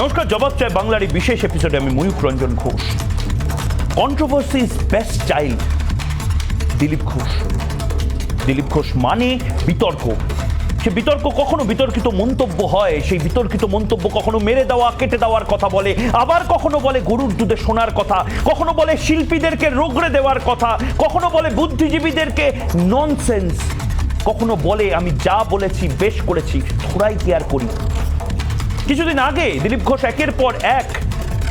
নমস্কার, জবাব চাই বাংলার এই বিশেষ এপিসোডে আমি Mayukh Ranjan Ghosh. Controversies best child Dilip Ghosh. Dilip Ghosh মানে বিতর্ক। সে বিতর্ক কখনো বিতর্কিত মন্তব্য হয়, সেই বিতর্কিত মন্তব্য কখনো মেরে দেওয়া কেটে দেওয়ার কথা বলে, আবার কখনো বলে গরুর দুধে সোনার কথা, কখনো বলে শিল্পীদেরকে রোগড়ে দেওয়ার কথা, কখনো বলে বুদ্ধিজীবীদেরকে ননসেন্স, কখনো বলে আমি যা বলেছি বেশ করেছি, থোড়াই কেয়ার করি। কিছুদিন আগে দিলীপ ঘোষ একের পর এক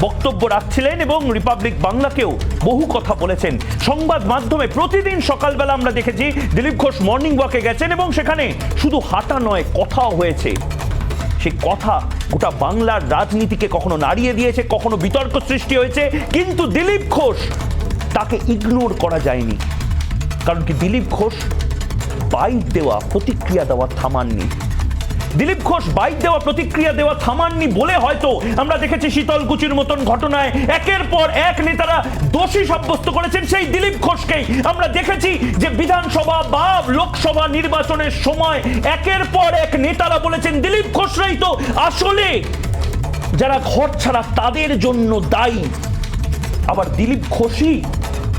বক্তব্য রাখছিলেন এবং রিপাবলিক বাংলাকেও বহু কথা বলেছেন। সংবাদ মাধ্যমে প্রতিদিন সকালবেলা আমরা দেখেছি দিলীপ ঘোষ মর্নিং ওয়াকে গেছেন এবং সেখানে শুধু হাঁটা নয়, কথাও হয়েছে। সেই কথা গোটা বাংলার রাজনীতিকে কখনো নাড়িয়ে দিয়েছে, কখনো বিতর্ক সৃষ্টি হয়েছে, কিন্তু দিলীপ ঘোষ তাকে ইগনোর করা যায়নি। কারণ কি, দিলীপ ঘোষ বাইট দেওয়া প্রতিক্রিয়া দেওয়া থামাননি। দিলীপ ঘোষ বাইট দেওয়া প্রতিক্রিয়া দেওয়া থামাননি বলে হয়তো আমরা দেখেছি শীতলকুচির মতন ঘটনায় একের পর এক নেতারা দোষী সাব্যস্ত করেছেন সেই দিলীপ ঘোষকেই। আমরা দেখেছি যে বিধানসভা বা লোকসভা নির্বাচনের সময় একের পর এক নেতারা বলেছেন দিলীপ ঘোষরাই তো আসলে যারা ঘর ছাড়া তাদের জন্য দায়ী। আবার দিলীপ ঘোষই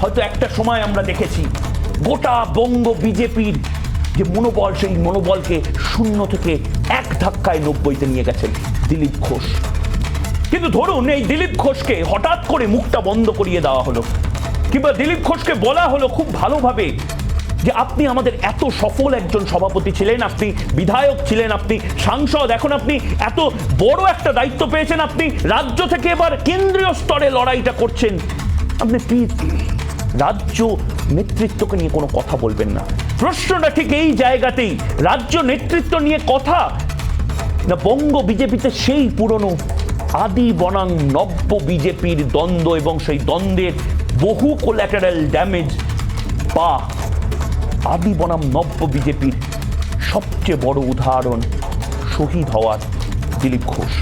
হয়তো একটা সময় আমরা দেখেছি গোটা বঙ্গ বিজেপির যে মনোবল, সেই মনোবলকে শূন্য থেকে এক ধাক্কায় 90-তে নিয়ে গেছেন দিলীপ ঘোষ। কিন্তু ধরুন এই দিলীপ ঘোষকে হঠাৎ করে মুখটা বন্ধ করিয়ে দেওয়া হলো, কিংবা দিলীপ ঘোষকে বলা হলো খুব ভালোভাবে যে আপনি আমাদের এত সফল একজন সভাপতি ছিলেন, আপনি বিধায়ক ছিলেন, আপনি সাংসদ, এখন আপনি এত বড় একটা দায়িত্ব পেয়েছেন, আপনি রাজ্য থেকে এবার কেন্দ্রীয় স্তরে লড়াইটা করছেন, আপনি প্লিজ রাজ্য নেতৃত্বকে নিয়ে কোনো কথা বলবেন না। প্রশ্নটা ঠিক এই জায়গাতেই, রাজ্য নেতৃত্ব নিয়ে কথা না বঙ্গ বিজেপিতে সেই পুরনো আদি বনাম নব্য বিজেপির দ্বন্দ্ব এবং সেই দ্বন্দ্বের বহু কোল্যাটারাল ড্যামেজ, বা আদি বনাম নব্য বিজেপির সবচেয়ে বড় উদাহরণ শহীদ হওয়ার দিলীপ ঘোষ।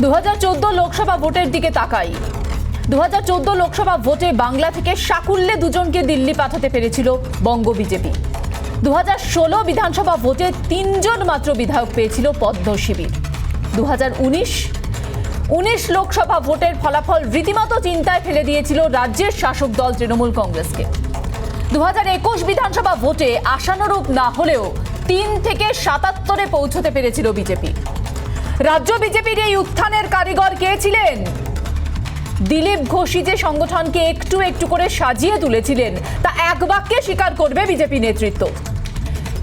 2014 লোকসভা ভোটের দিকে তাকাই। 2014 লোকসভা ভোটে বাংলা থেকে সাকুল্যে দুজনকে দিল্লি পাঠাতে পেরেছিল বঙ্গ বিজেপি। 2016 বিধানসভা ভোটে 3 জন মাত্র বিধায়ক পেয়েছিল পদ্ম শিবির। 2019 লোকসভা ভোটের ফলাফল রীতিমতো চিন্তায় ফেলে দিয়েছিল রাজ্যের শাসক দল তৃণমূল কংগ্রেসকে। 2021 বিধানসভা ভোটে আশানুরূপ না হলেও 3 থেকে 77-এ পৌঁছতে পেরেছিল বিজেপি। রাজ্য বিজেপির এই উত্থানের কারিগর কে ছিলেন? দিলীপ ঘোষই যে সংগঠনকে একটু একটু করে সাজিয়ে তুলেছিলেন তা এক বাক্যে স্বীকার করবে বিজেপি নেতৃত্ব।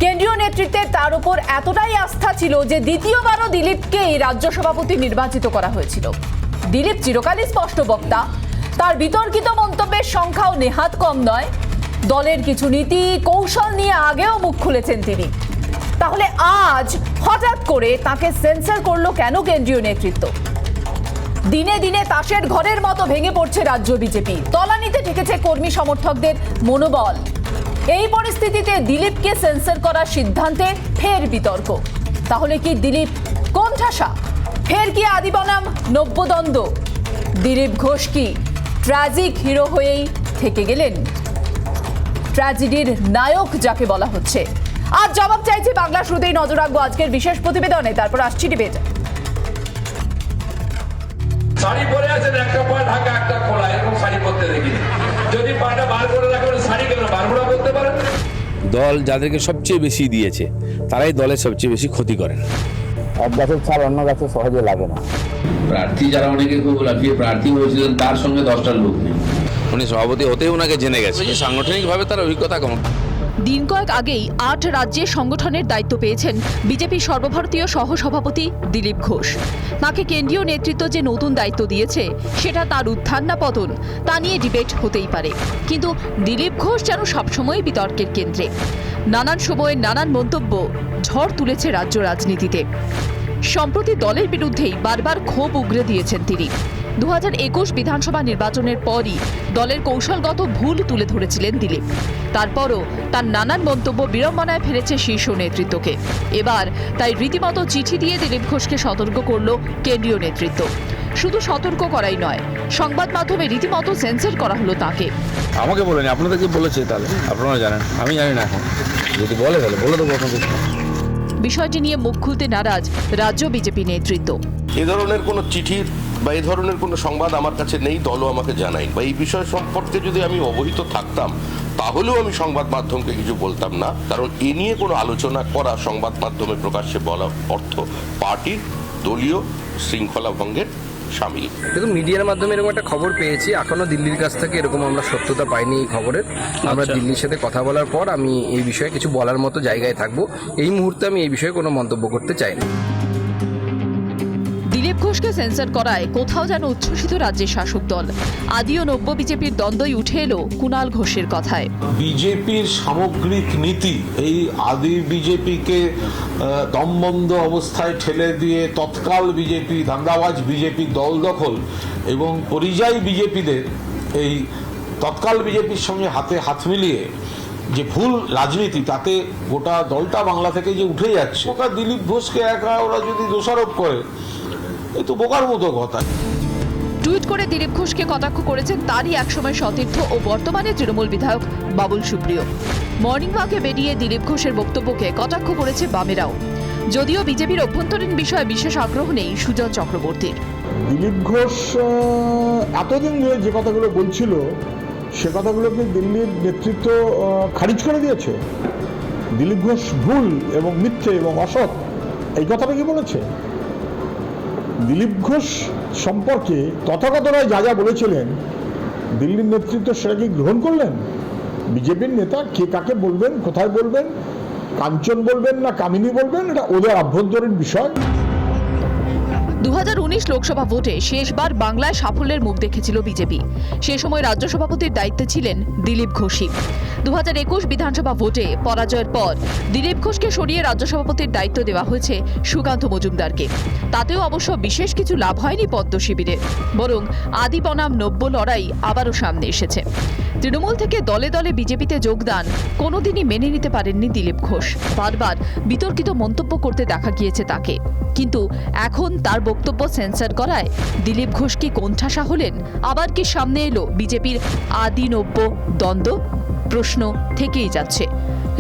কেন্দ্রীয় নেতৃত্বে তার উপর এতটাই আস্থা ছিল যে দ্বিতীয়বারও দিলীপকেই রাজ্য সভাপতি নির্বাচিত করা হয়েছিল। দিলীপ চিরকালই স্পষ্ট বক্তা, তার বিতর্কিত মন্তব্যের সংখ্যাও নেহাত কম নয়। দলের কিছু নীতি কৌশল নিয়ে আগেও মুখ খুলেছেন তিনি। তাহলে আজ হঠাৎ করে তাকে সেন্সর করলো কেন কেন্দ্রীয় নেতৃত্ব? দিনে দিনে তাসের ঘরের মতো ভেঙে পড়ছে রাজ্য বিজেপি, তলানিতে ঠেকেছে কর্মী সমর্থকদের মনোবল। এই পরিস্থিতিতে দিলীপকে সেন্সর করার সিদ্ধান্তে ফের বিতর্ক। তাহলে কি দিলীপ কোণঠাসা? ফের কি আদি বনাম নব্য দ্বন্দ্ব? দিলীপ ঘোষ কি ট্র্যাজিক হিরো হয়েই থেকে গেলেন? ট্র্যাজেডির নায়ক যাকে বলা হচ্ছে। আজ জবাব চাইছি বাংলা, শুরুতেই নজর রাখবো আজকের বিশেষ প্রতিবেদনে, তারপর আসছি ডিবেট। শাড়ি পরে আছেন, একটা পা ঢাকা একটা খোলা, এরকম শাড়ি পরতে দেখিনি। যদি পাটা বার করে রাখবেন, শাড়ি কেন বারগুলা করতে পারেন? দল যাদেরকে সবচেয়ে বেশি দিয়েছে তারাই দলের সবচেয়ে বেশি ক্ষতি করেন। এক গাছের ছাল অন্য গাছে সহজে লাগে না। প্রার্থী যারা অনেকে খুব লাফিয়ে প্রার্থী হয়েছিলেন তার সঙ্গে 10টা লোক নেই। উনি সভাপতি হতেই ওনাকে জেনে গেছে, সাংগঠনিকভাবে তার অভিজ্ঞতা কম। দিন কয়েক আগেই 8 রাজ্যে সংগঠনের দায়িত্ব পেয়েছেন বিজেপি সর্বভারতীয় সহসভাপতি দিলীপ ঘোষ। তাকে কেন্দ্রীয় নেতৃত্ব যে নতুন দায়িত্ব দিয়েছে সেটা তার উত্থান না পতন তা নিয়ে ডিবেট হতেই পারে, কিন্তু দিলীপ ঘোষ যেন সবসময় বিতর্কের কেন্দ্রে। নানান সময়ে নানান মন্তব্য ঝড় তুলেছে রাজ্য রাজনীতিতে। সম্প্রতি দলের বিরুদ্ধেই বারবার ক্ষোভ উগরে দিয়েছেন তিনি। 2021 বিধানসভা নির্বাচনের পরই দলের কৌশলগত ভুল তুলে ধরেছিলেন দিলীপ। তারপরও তার নানান মন্তব্য বিড়ম্বনায় ফেলেছে শীর্ষ নেতৃত্বকে। এবার তাই রীতিমতো চিঠি দিয়ে দিলীপ ঘোষকে সতর্ক করল কেন্দ্রীয় নেতৃত্ব। শুধু সতর্ক করাই নয়, সংবাদ মাধ্যমে রীতিমতো সেন্সর করা হলো তাকে। আমাকে বলেনি, আপনাদেরকে বলেছে, তাহলে আপনারা জানেন, আমি জানি না। এখন যদি বলে তাহলে বলে দেবো আপনাদের। বিষয়টি নিয়ে মুখ খুলতে নারাজ রাজ্য বিজেপি নেতৃত্ব। এ ধরনের কোনো চিঠি বা এই ধরনের কোনো সংবাদ আমার কাছে নেই, দলও আমাকে জানায় বা এই বিষয় সম্পর্কে যদি আমি অবহিত থাকতাম তাহলেও আমি সংবাদ মাধ্যমকে কিছু বলতাম না, কারণ এ নিয়ে কোনো আলোচনা করা সংবাদ মাধ্যমে প্রকাশ্যে বলা অর্থ পার্টির দলীয় শৃঙ্খলা ভঙ্গের সামিল। দেখুন, মিডিয়ার মাধ্যমে এরকম একটা খবর পেয়েছি, এখনো দিল্লির কাছ থেকে এরকম আমরা সত্যতা পাইনি এই খবরের। আমরা দিল্লির সাথে কথা বলার পর আমি এই বিষয়ে কিছু বলার মতো জায়গায় থাকবো। এই মুহূর্তে আমি এই বিষয়ে কোনো মন্তব্য করতে চাই না। দিলীপ ঘোষকে সেন্সর করায় কোথাও যেন উচ্ছ্বসিত রাজ্যের শাসক দল। আদি ও নব্য বিজেপির দ্বন্দ্বই উঠে এলো কুণাল ঘোষের কথায়। বিজেপির সামগ্রিক নীতি এই আদি বিজেপিকে দমবন্ধ অবস্থায় ঠেলে দিয়ে তৎকাল বিজেপি, ধান্দাবাজ বিজেপি দল দখল এবং পরিযায়ী বিজেপিদের এই তৎকাল বিজেপির সঙ্গে হাতে হাত মিলিয়ে যে ভুল রাজনীতি, তাতে গোটা দলটা বাংলা থেকে যে উঠে যাচ্ছে। ওরা দিলীপ ঘোষকে একা ওরা যদি দোষারোপ করে, এ তো বোকার মতো কথা। টুইট করে দিলীপ ঘোষকে কটাক্ষ করেছেন তারই একসময় সতীর্থ ও বর্তমানে তৃণমূল বিধায়ক বাবুল সুপ্রিয়। মর্নিং ওয়াকে বেরিয়ে দিলীপ ঘোষের বক্তব্যকে কটাক্ষ করেছে বামেরাও। যদিও বিজেপির অভ্যন্তরীণ বিষয়ে বিশেষ আগ্রহ নেই সুজন চক্রবর্তীর। দিলীপ ঘোষ এতদিন ধরে যে কথাগুলো বলছিল সে কথাগুলোকে দিল্লির নেতৃত্ব খারিজ করে দিয়েছে। দিলীপ ঘোষ ভুল এবং মিথ্যে এবং অসৎ এই কথাটা কি বলেছে? দিলীপ ঘোষ সম্পর্কে তথাগতরাই যা যা বলেছিলেন দিল্লির নেতৃত্ব সেটা কি গ্রহণ করলেন? বিজেপির নেতা কে কাকে বলবেন, কোথায় বলবেন, কাঞ্চন বলবেন না কামিনী বলবেন, এটা ওদের আভ্যন্তরীণ বিষয়। 2019 লোকসভা ভোটে শেষবার বাংলায় সাফল্যের মুখ দেখেছিল বিজেপি। সে সময় রাজ্য সভাপতির দায়িত্বে ছিলেন দিলীপ ঘোষই। 2021 বিধানসভা ভোটে পরাজয়ের পর দিলীপ ঘোষকে সরিয়ে রাজ্য সভাপতির দায়িত্ব দেওয়া হয়েছে সুকান্ত মজুমদারকে। তাতেও অবশ্য বিশেষ কিছু লাভ হয়নি পদ্ম শিবিরের, বরং আদি বনাম নব্য লড়াই আবারও সামনে এসেছে। তৃণমূল থেকে দলে দলে বিজেপিতে যোগদান কোনোদিনই মেনে নিতে পারেননি দিলীপ ঘোষ। বারবার বিতর্কিত মন্তব্য করতে দেখা গিয়েছে তাকে। কিন্তু এখন তার বক্তব্য সেন্সর করায় দিলীপ ঘোষ কি কোণঠাসা হলেন? আবার কি সামনে এলো বিজেপির আদি নব্য দ্বন্দ্ব? প্রশ্ন থেকেই যাচ্ছে।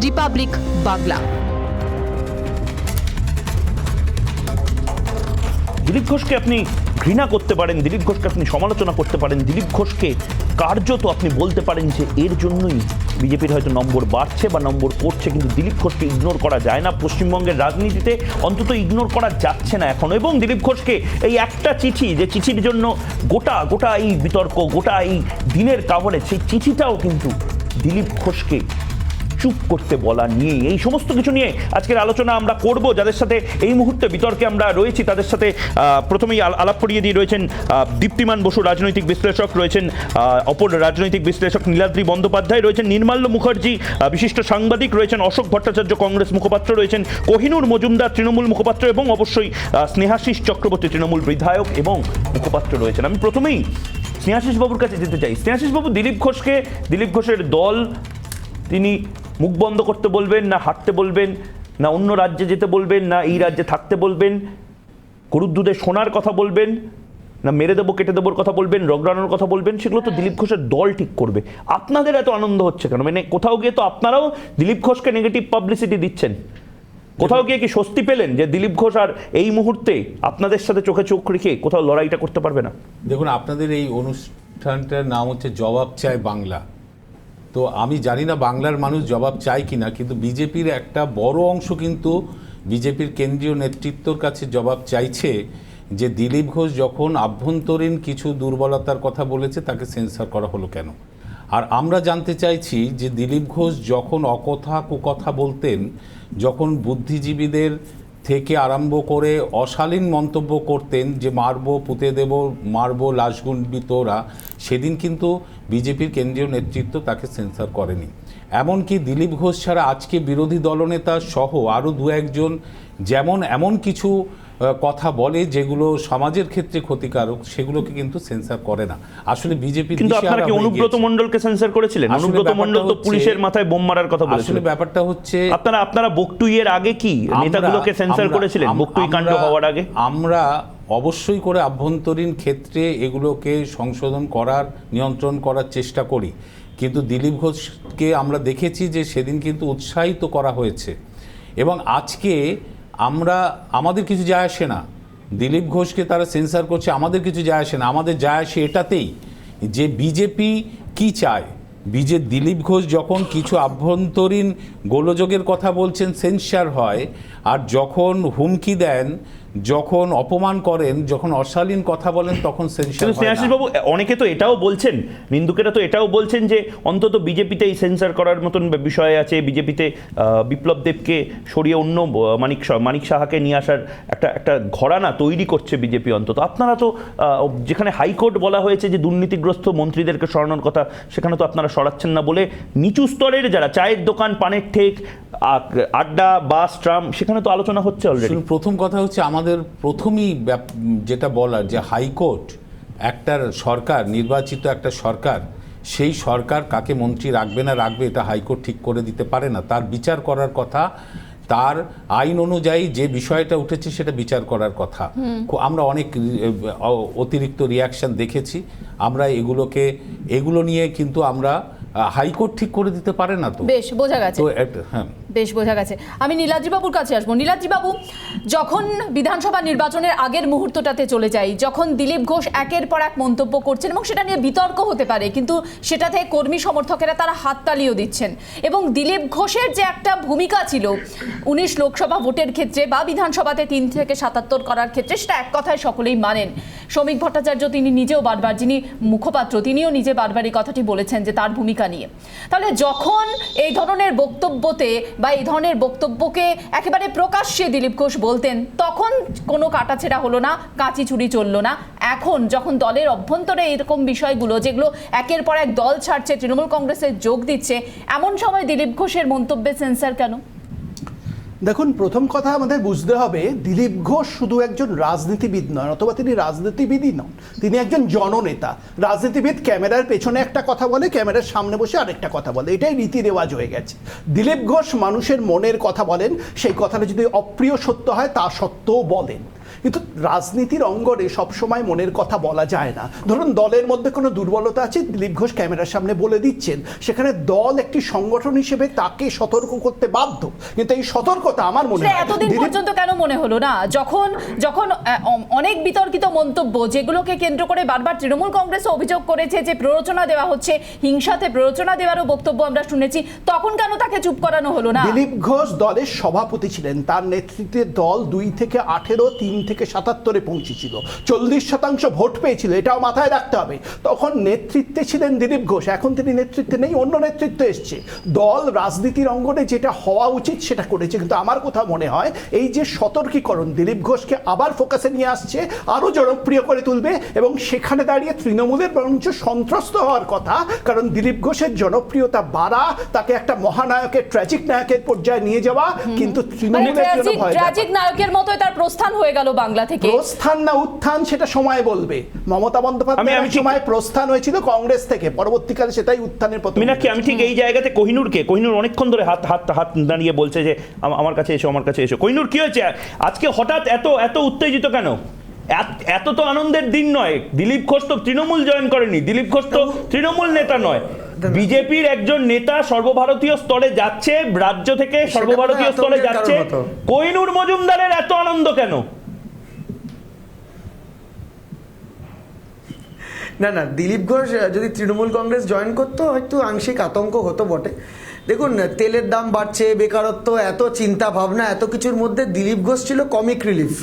রিপাবলিক বাংলা। দিলীপ ঘোষকে আপনি ঘৃণা করতে পারেন, দিলীপ ঘোষকে আপনি সমালোচনা করতে পারেন, দিলীপ ঘোষকে কার্যত আপনি বলতে পারেন যে এর জন্যই বিজেপির হয়তো নম্বর বাড়ছে বা নম্বর করছে, কিন্তু দিলীপ ঘোষকে ইগনোর করা যায় না। পশ্চিমবঙ্গের রাজনীতিতে অন্তত ইগনোর করা যাচ্ছে না এখন। এবং দিলীপ ঘোষকে এই একটা চিঠি, যে চিঠির জন্য গোটা এই বিতর্ক, গোটা এই দিনের কাভারেজ, সেই চিঠিটাও কিন্তু দিলীপ ঘোষকে চুপ করতে বলা নিয়ে, এই সমস্ত কিছু নিয়ে আজকের আলোচনা আমরা করব। যাদের সাথে এই মুহূর্তে বিতর্কে আমরা রয়েছি তাদের সাথে প্রথমেই আলাপ করিয়ে দিয়ে রয়েছেন দীপ্তিমান বসু, রাজনৈতিক বিশ্লেষক, রয়েছেন অপর রাজনৈতিক বিশ্লেষক নীলাদ্রি বন্দ্যোপাধ্যায়, রয়েছেন নির্মাল্য মুখার্জি বিশিষ্ট সাংবাদিক, রয়েছেন অশোক ভট্টাচার্য কংগ্রেস মুখপাত্র, রয়েছেন কোহিনুর মজুমদার তৃণমূল মুখপাত্র এবং অবশ্যই স্নেহাশিস চক্রবর্তী তৃণমূল বিধায়ক এবং মুখপাত্র রয়েছেন। আমি প্রথমেই স্নেহাশিস বাবুর কাছে যেতে চাই। স্নেহাশিস বাবু, দিলীপ ঘোষের দল তিনি মুখ বন্ধ করতে বলবেন, না হাঁটতে বলবেন, না অন্য রাজ্যে যেতে বলবেন, না এই রাজ্যে থাকতে বলবেন, গরুর দুধে সোনার কথা বলবেন, না মেরে দেবো কেটে দেবোর কথা বলবেন, রগড়ানোর কথা বলবেন, সেগুলো তো দিলীপ ঘোষের দল ঠিক করবে। আপনাদের এত আনন্দ হচ্ছে কেন? মানে কোথাও গিয়ে তো আপনারাও দিলীপ ঘোষকে নেগেটিভ পাবলিসিটি দিচ্ছেন। কোথাও গিয়ে কি স্বস্তি পেলেন যে দিলীপ ঘোষ আর এই মুহূর্তে আপনাদের সাথে চোখে চোখ রেখে কোথাও লড়াইটা করতে পারবে না? দেখুন, আপনাদের এই অনুষ্ঠানটার নাম হচ্ছে জবাব চায় বাংলা। তো আমি জানি না বাংলার মানুষ জবাব চায় কিনা, কিন্তু বিজেপির একটা বড় অংশ কিন্তু বিজেপির কেন্দ্রীয় নেতৃত্বর কাছে জবাব চাইছে যে দিলীপ ঘোষ যখন আভ্যন্তরীণ কিছু দুর্বলতার কথা বলেছে তাকে সেন্সর করা হলো কেন। আর আমরা জানতে চাইছি যে দিলীপ ঘোষ যখন অকথা কুকথা বলতেন, যখন বুদ্ধিজীবীদের থেকে আরম্ভ করে অশালীন মন্তব্য করতেন যে মারবো, পুঁতে দেব, মারবো, লাশগুন্ডিত ওরা, সেদিন কিন্তু বিজেপির কেন্দ্রীয় নেতৃত্ব তাকে সেন্সর করেনি। এমনকি দিলীপ ঘোষ ছাড়া আজকে বিরোধী দলনেতা সহ আরও দু একজন যেমন এমন কিছু কথা বলে যেগুলো সমাজের ক্ষেত্রে ক্ষতিকারক, সেগুলোকে কিন্তু সেন্সর করে না। আসলে বিজেপি কিন্তু আপনারা কি অনুব্রত মণ্ডলকে সেন্সর করেছিলেন? অনুব্রত মণ্ডল তো পুলিশের মাথায় বোম মারার কথা বলেছিলেন। আসলে ব্যাপারটা হচ্ছে আপনারা বকটুইয়ের আগে কি নেতাগুলোকে সেন্সর করেছিলেন? বকটুই কাণ্ড হওয়ার আগে আমরা অবশ্যই করে আভ্যন্তরীণ ক্ষেত্রে এগুলোকে সংশোধন করার, নিয়ন্ত্রণ করার চেষ্টা করি, কিন্তু দিলীপ ঘোষকে আমরা দেখেছি যে সেদিন কিন্তু উৎসাহিত করা হয়েছে। এবং আজকে আমাদের কিছু যায় আসে না। দিলীপ ঘোষকে তারা সেন্সার করছে, আমাদের কিছু যায় আসে না। আমাদের যায় আসে এটাতেই যে বিজেপি কি চায়। দিলীপ ঘোষ যখন কিছু আভ্যন্তরীণ গোলযোগের কথা বলছেন সেন্সার হয়, আর যখন হুমকি দেন, যখন অপমান করেন, যখন অশালীন কথা বলেন, তখন সেন্সার হয় না। স্নেহাশিস বাবু, অনেকে তো এটাও বলছেন, নিন্দুকেরা তো এটাও বলছেন যে অন্তত বিজেপিতে এই সেন্সার করার মতন বিষয় আছে, বিজেপিতে বিপ্লব দেবকে সরিয়ে অন্য মানিক সাহাকে নিয়ে আসার একটা ঘরানা তৈরি করছে বিজেপি। অন্তত আপনারা তো যেখানে হাইকোর্ট বলা হয়েছে যে দুর্নীতিগ্রস্ত মন্ত্রীদেরকে সরানোর কথা, সেখানে তো আপনারা সরাচ্ছেন না বলে নিচু স্তরের যারা চায়ের দোকান, পানের ঠেক, আড্ডা, বাস, ট্রাম, সেখানে তো আলোচনা হচ্ছে অলরেডি। প্রথম কথা হচ্ছে আমাদের প্রথমেই যেটা বলার যে হাইকোর্ট একটা সরকার, নির্বাচিত একটা সরকার, সেই সরকার কাকে মন্ত্রী রাখবে না রাখবে এটা হাইকোর্ট ঠিক করে দিতে পারে না। তার বিচার করার কথা, তার আইন অনুযায়ী যে বিষয়টা উঠেছে সেটা বিচার করার কথা। আমরা অনেক অতিরিক্ত রিয়াকশন দেখেছি, আমরা এগুলো নিয়ে কিন্তু আমরা হাইকোর্ট ঠিক করে দিতে পারে না। তো বেশ বোঝা গেছে, হ্যাঁ বেশ বোঝা গেছে। আমি নীলাদ্রি বাবুর কাছে আসবো। নীলাদ্রি বাবু, যখন বিধানসভা নির্বাচনের আগের মুহূর্তটাতে চলে যাই, যখন দিলীপ ঘোষ একের পর এক মন্তব্য করছেন এবং সেটা নিয়ে বিতর্ক হতে পারে, কিন্তু সেটাতে কর্মী সমর্থকেরা তারা হাততালিও দিচ্ছেন, এবং দিলীপ ঘোষের যে একটা ভূমিকা ছিল 19 লোকসভা ভোটের ক্ষেত্রে বা বিধানসভাতে 3 থেকে 77 করার ক্ষেত্রে, সেটা এক কথায় সকলেই মানেন। শ্রমিক ভট্টাচার্য তিনি নিজেও বারবার, যিনি মুখপাত্র, তিনিও নিজে বারবার এই কথাটি বলেছেন যে তার ভূমিকা নিয়ে। তাহলে যখন এই ধরনের বক্তব্যতে বা এই ধরনের বক্তব্যকে একেবারে প্রকাশ্যে দিলীপ ঘোষ বলতেন, তখন কোনো কাটাছেড়া হলো না, কাঁচি চুরি চললো না। এখন যখন দলের অভ্যন্তরে এরকম বিষয়গুলো, যেগুলো একের পর এক দল ছাড়ছে, তৃণমূল কংগ্রেসে যোগ দিচ্ছে, এমন সময় দিলীপ ঘোষের মন্তব্যে সেন্সার কেন? দেখুন, প্রথম কথা আমাদের বুঝতে হবে দিলীপ ঘোষ শুধু একজন রাজনীতিবিদ নয়, অথবা তিনি রাজনীতিবিদই নন, তিনি একজন জননেতা। রাজনীতিবিদ ক্যামেরার পেছনে একটা কথা বলে, ক্যামেরার সামনে বসে আরেকটা কথা বলে, এটাই রীতি রেওয়াজ হয়ে গেছে। দিলীপ ঘোষ মানুষের মনের কথা বলেন, সেই কথাটা যদি অপ্রিয় সত্য হয় তা সত্ত্বেও বলেন। কিন্তু রাজনীতির অঙ্গনে সবসময় মনের কথা বলা যায় না। ধরুন দলের মধ্যে কোনো দুর্বলতা আছে, দিলীপ ঘোষ ক্যামেরার সামনে বলে দিচ্ছেন, সেখানে দল একটি সংগঠন হিসেবে তাকে সতর্ক করতে বাধ্য। কিন্তু এই সতর্কতা আমার মনে হয় এতদিন পর্যন্ত কেন মনে হলো না, যখন অনেক বিতর্কিত মন্তব্য, যেগুলোকে কেন্দ্র করে বারবার তৃণমূল কংগ্রেস অভিযোগ করেছে যে প্ররোচনা দেওয়া হচ্ছে, হিংসাতে প্ররোচনা দেওয়ারও বক্তব্য আমরা শুনেছি, তখন কেন তাকে চুপ করানো হলো না? দিলীপ ঘোষ দলের সভাপতি ছিলেন, তার নেতৃত্বে দল 2 থেকে 18, 3 থেকে 77-এ পৌঁছেছিল, 40% ভোট পেয়েছিল, এটাও মাথায় রাখতে হবে। তখন নেতৃত্বে ছিলেন দিলীপ ঘোষ, এখন তিনি নেতৃত্বে নেই, অন্য নেতৃত্ব এসছে। দল রাজনীতির অঙ্গনে যেটা হওয়া উচিত সেটা করেছে। কিন্তু আমার কোথাও মনে হয় এই যে সতর্কীকরণ দিলীপ ঘোষকে আবার ফোকাসে নিয়ে আসছে, আরো জনপ্রিয় করে তুলবে, এবং সেখানে দাঁড়িয়ে তৃণমূলের বরঞ্চ সন্ত্রস্ত হওয়ার কথা। কারণ দিলীপ ঘোষের জনপ্রিয়তা বাড়া, তাকে একটা মহানায়কের, ট্র্যাজিক নায়কের পর্যায়ে নিয়ে যাওয়া, কিন্তু তৃণমূলের জন্য ভয়। ট্র্যাজিক নায়কের মতোই তার প্রস্থান হয়ে গেল বাংলা থেকে। প্রস্থান না উত্থান সেটা সময় বলবে। মমতা বন্দ্যোপাধ্যায়ের সময় প্রস্থান হয়েছিল কংগ্রেস থেকে, পরবর্তীকালে সেটাই উত্থানের পথে। মীনাক্ষী, আমি ঠিক এই জায়গাতে কোহিনুর অনেকক্ষণ ধরে হাত দাঁড়িয়ে বলছে যে আমার কাছে এসো, আমার কাছে এসো। কোহিনুর, কি হয়েছে আজকে হঠাৎ এত উত্তেজিত কেন? এত তো আনন্দের দিন নয়। দিলীপ ঘোষ তো তৃণমূল জয়েন করেনি, দিলীপ ঘোষ তো তৃণমূল নেতা নয়, বিজেপির একজন নেতা সর্বভারতীয় স্তরে যাচ্ছে, রাজ্য থেকে সর্বভারতীয় স্তরে যাচ্ছে। কোহিনুর মজুমদারের এত আনন্দ কেন? না, দিলীপ ঘোষ যদি তৃণমূল কংগ্রেস জয়েন করতো হয়তো আংশিক আতঙ্ক হতো বটে। দেখুন, তেলের দাম বাড়ছে, বেকারত্ব, এত চিন্তা ভাবনা, এত কিছুর মধ্যে দিলীপ ঘোষ ছিল কমিক রিলিফ।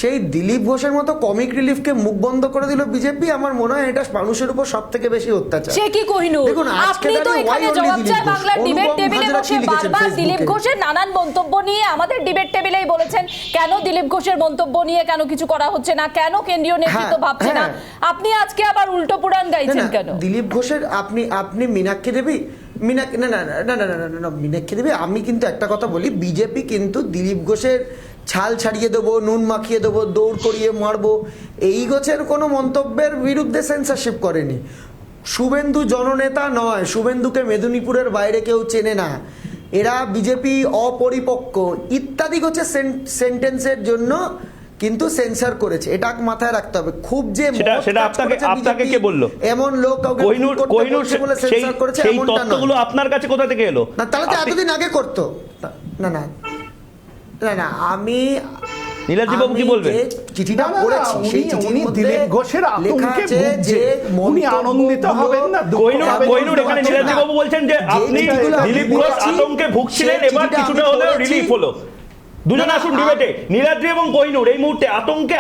সেই দিলীপ ঘোষের মতো কমিক রিলিফকে মুখ বন্ধ করে দিল বিজেপি। আমার মনে হয় এটা মানুষের উপর সবথেকে বেশি অত্যাচার। সে কি কোহিনুর? দেখুন, আপনি তো এখানে জবাব চাই বাংলার ডিবেট টেবিলে বসে বারবার দিলীপ ঘোষের নানান মন্তব্য নিয়ে আমাদের ডিবেট টেবিলেই বলেছেন কেন দিলীপ ঘোষের মন্তব্য নিয়ে কেন কিছু করা হচ্ছে না, কেন কেন্দ্রীয় নেতৃত্ব ভাবছে না। আপনি আজকে আবার উল্টো পুরাণ গাইছেন কেন? দিলীপ ঘোষের আপনি মীনাক্ষী দেবী, মীনাক্ষী দেবী, আমি কিন্তু একটা কথা বলি, বিজেপি কিন্তু দিলীপ ঘোষের ছাল ছাড়িয়ে দেবো, নুন মাখিয়ে দেবো, দৌড় করিয়ে মারবো, এই গোছের কোনো মন্তব্যের বিরুদ্ধে সেন্সরশিপ করেনি। শুভেন্দু জননেতা নয়, শুভেন্দুকে মেদিনীপুরের বাইরে কেউ চেনে না, এরা বিজেপি অপরিপক্ক ইত্যাদি গোছের সেন্টেন্সের জন্য কিন্তু সেন্সর করেছে, এটা মাথায় রাখতে হবে। খুব যে সেটা আপনাকে কে বললো? এমন লোক কোহিনুর সেন্সর করেছে এমনটা নয়। আপনার কাছে কোথা থেকে এলো? না, তাহলে তো এতদিন আগে করতো। না, না না আমি নীলাদ্রিবাবু কি বলবেন? চিঠিটা পড়েছি সেই চিঠির মধ্যে দিলীপ ঘোষের লেখা আতঙ্কে আছে যে উনি আনন্দিত হবেন না, কোহিনূর এখানে নীলাদ্রিবাবু বলছেন যে আপনি দিলীপ ঘোষ আতঙ্কে ভুগছিলেন, এবার কিছুটা হলেও রিলিফ হলো। দুজন আসুন ডিবেটে, নীলাদ্রি এবং কোহিনূর এই মুহূর্তে